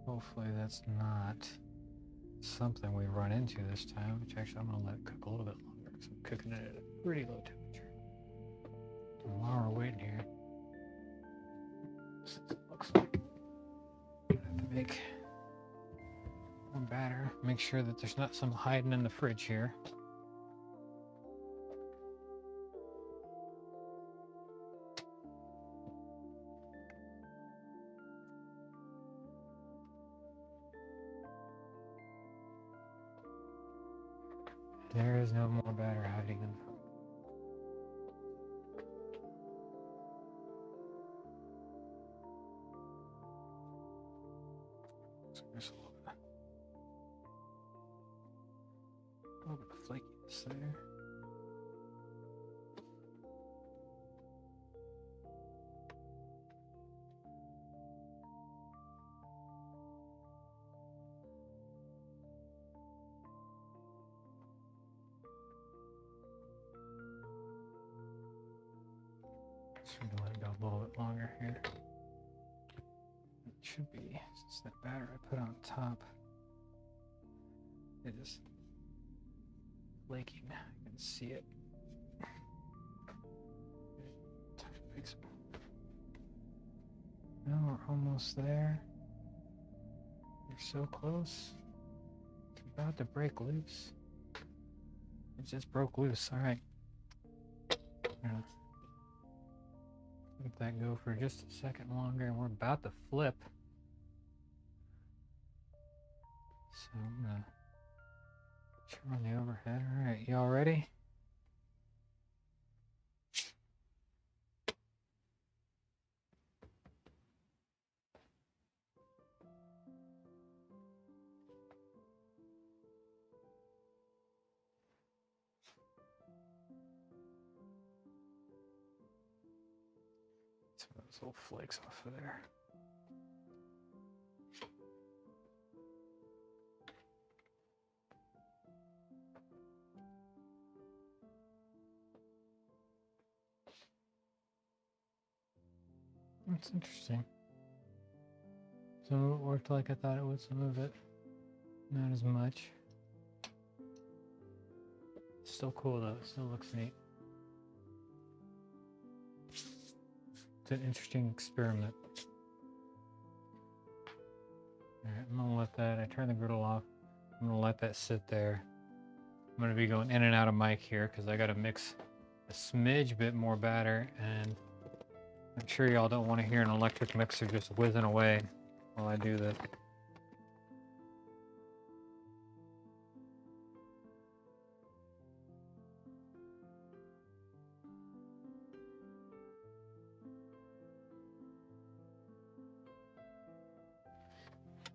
Hopefully that's not something we run into this time, which actually I'm gonna let it cook a little bit longer because I'm cooking it at a pretty low temperature. And while we're waiting here, since it looks like I have to make more batter, make sure that there's not some hiding in the fridge here. There is no more batter hiding in the fridge. So there's a little bit of flakiness there. So we're going to let it go a little bit longer here. should be, since that batter I put on top, it is flaking. I can see it. No, we're almost there. We're so close. It's about to break loose. It just broke loose. All right. Let that go for just a second longer, and we're about to flip. So I'm gonna turn on the overhead. All right, y'all ready? Some of those little flakes off of there. That's interesting. Some of it worked like I thought it would, some of it not as much. Still cool though, it still looks neat. It's an interesting experiment. Alright, I'm gonna let that, I turn the griddle off. I'm gonna let that sit there. I'm gonna be going in and out of mic here because I gotta mix a smidge bit more batter, and I'm sure y'all don't want to hear an electric mixer just whizzing away while I do this.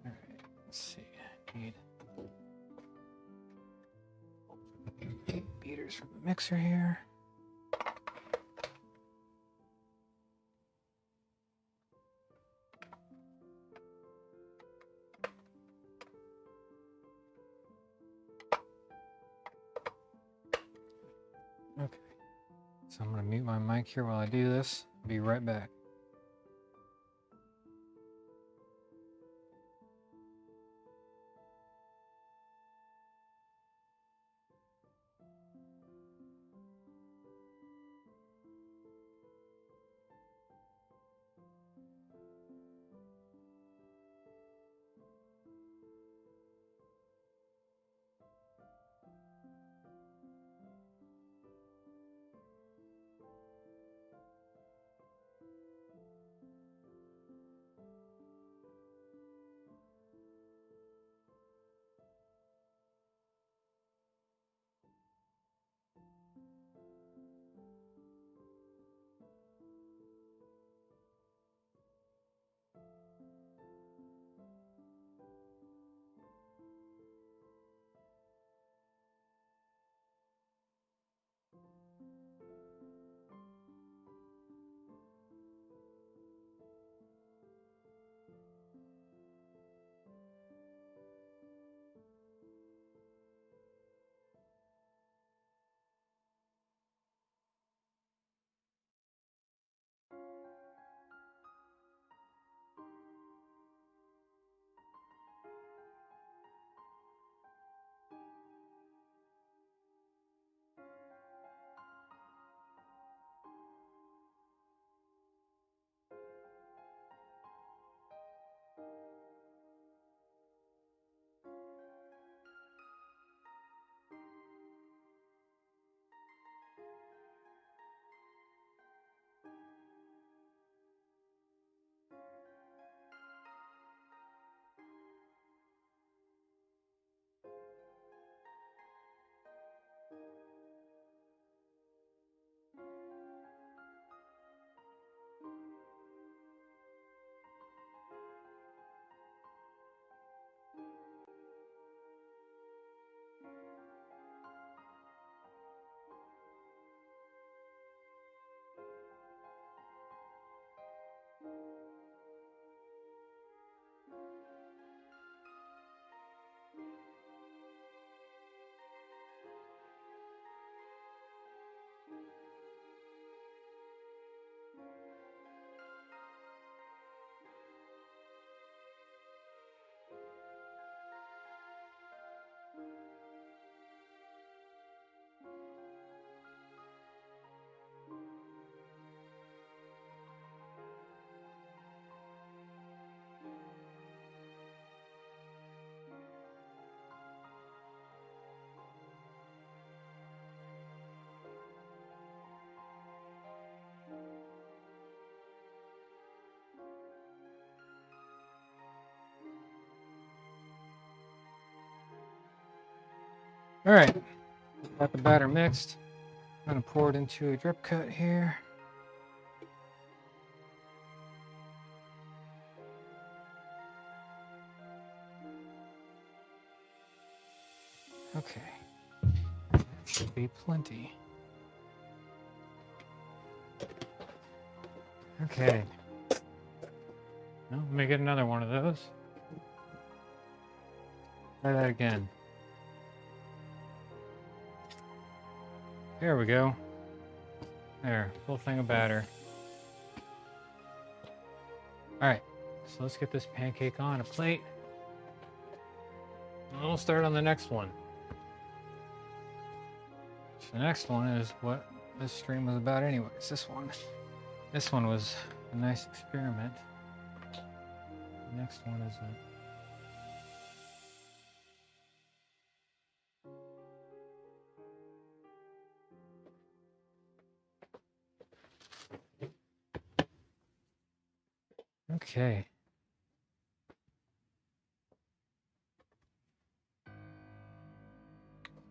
All right, let's see. I need beaters from the mixer here. Okay, so I'm gonna mute my mic here while I do this. Be right back. All right, got the batter mixed. I'm gonna pour it into a drip cut here. Okay, should be plenty. Okay. No, let me get another one of those. Try that again. There we go. There, full thing of batter. All right, so let's get this pancake on a plate. And we'll start on the next one. So the next one is what this stream was about anyways. This one was a nice experiment. The next one is a okay.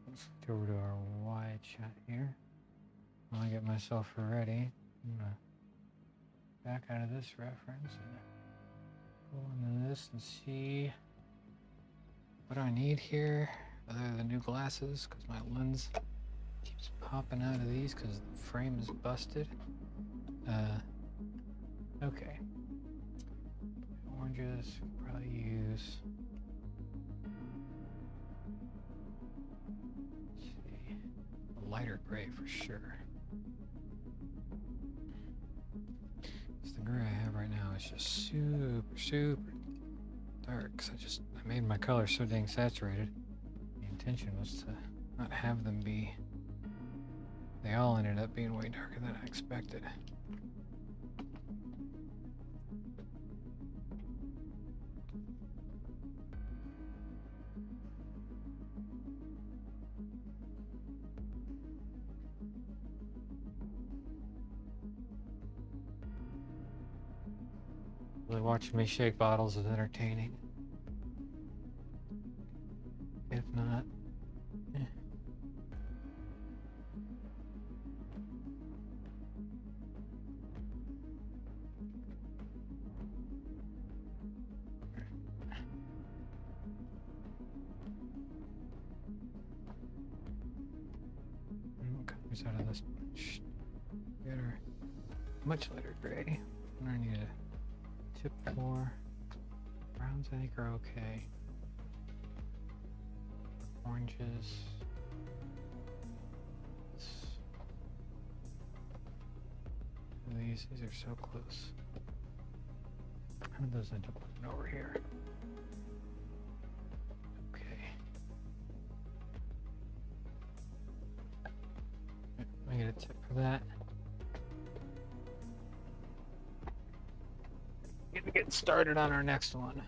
Let's switch over to our wide shot here. While I get myself ready, I'm gonna back out of this reference and go into this and see what I need here. Other than new glasses, because my lens keeps popping out of these because the frame is busted. Okay. Oranges, probably use. Let's see, a lighter gray for sure. Because the gray I have right now is just super dark. Because I made my color so dang saturated. The intention was to not have them be. They all ended up being way darker than I expected. Really watching me shake bottles is entertaining. If not, eh. What comes out of this bunch? Get her much lighter gray. I need a tip for browns. I think are okay. Oranges. These are so close. How did those end up looking over here? Okay. I get a tip for that. Get started on our next one.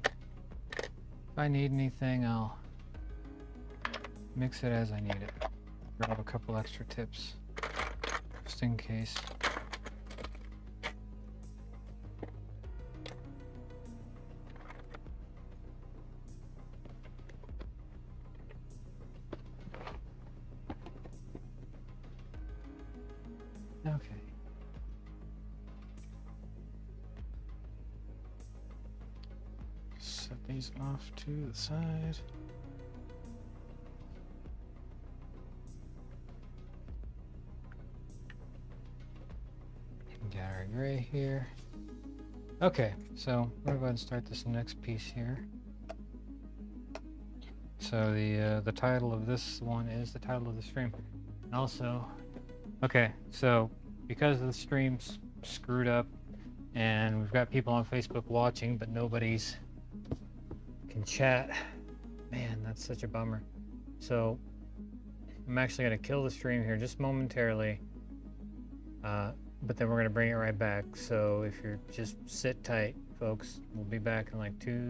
If I need anything, I'll mix it as I need it. Grab a couple extra tips, just in case. Okay. Set these off to the side. Got our gray here. Okay, so we're going to go ahead and start this next piece here. So the title of this one is the title of the stream. And also, okay, so because the stream's screwed up and we've got people on Facebook watching, but nobody's can chat. Man, that's such a bummer. So I'm actually going to kill the stream here just momentarily. But then we're going to bring it right back. So if you're just sit tight, folks, we'll be back in like 2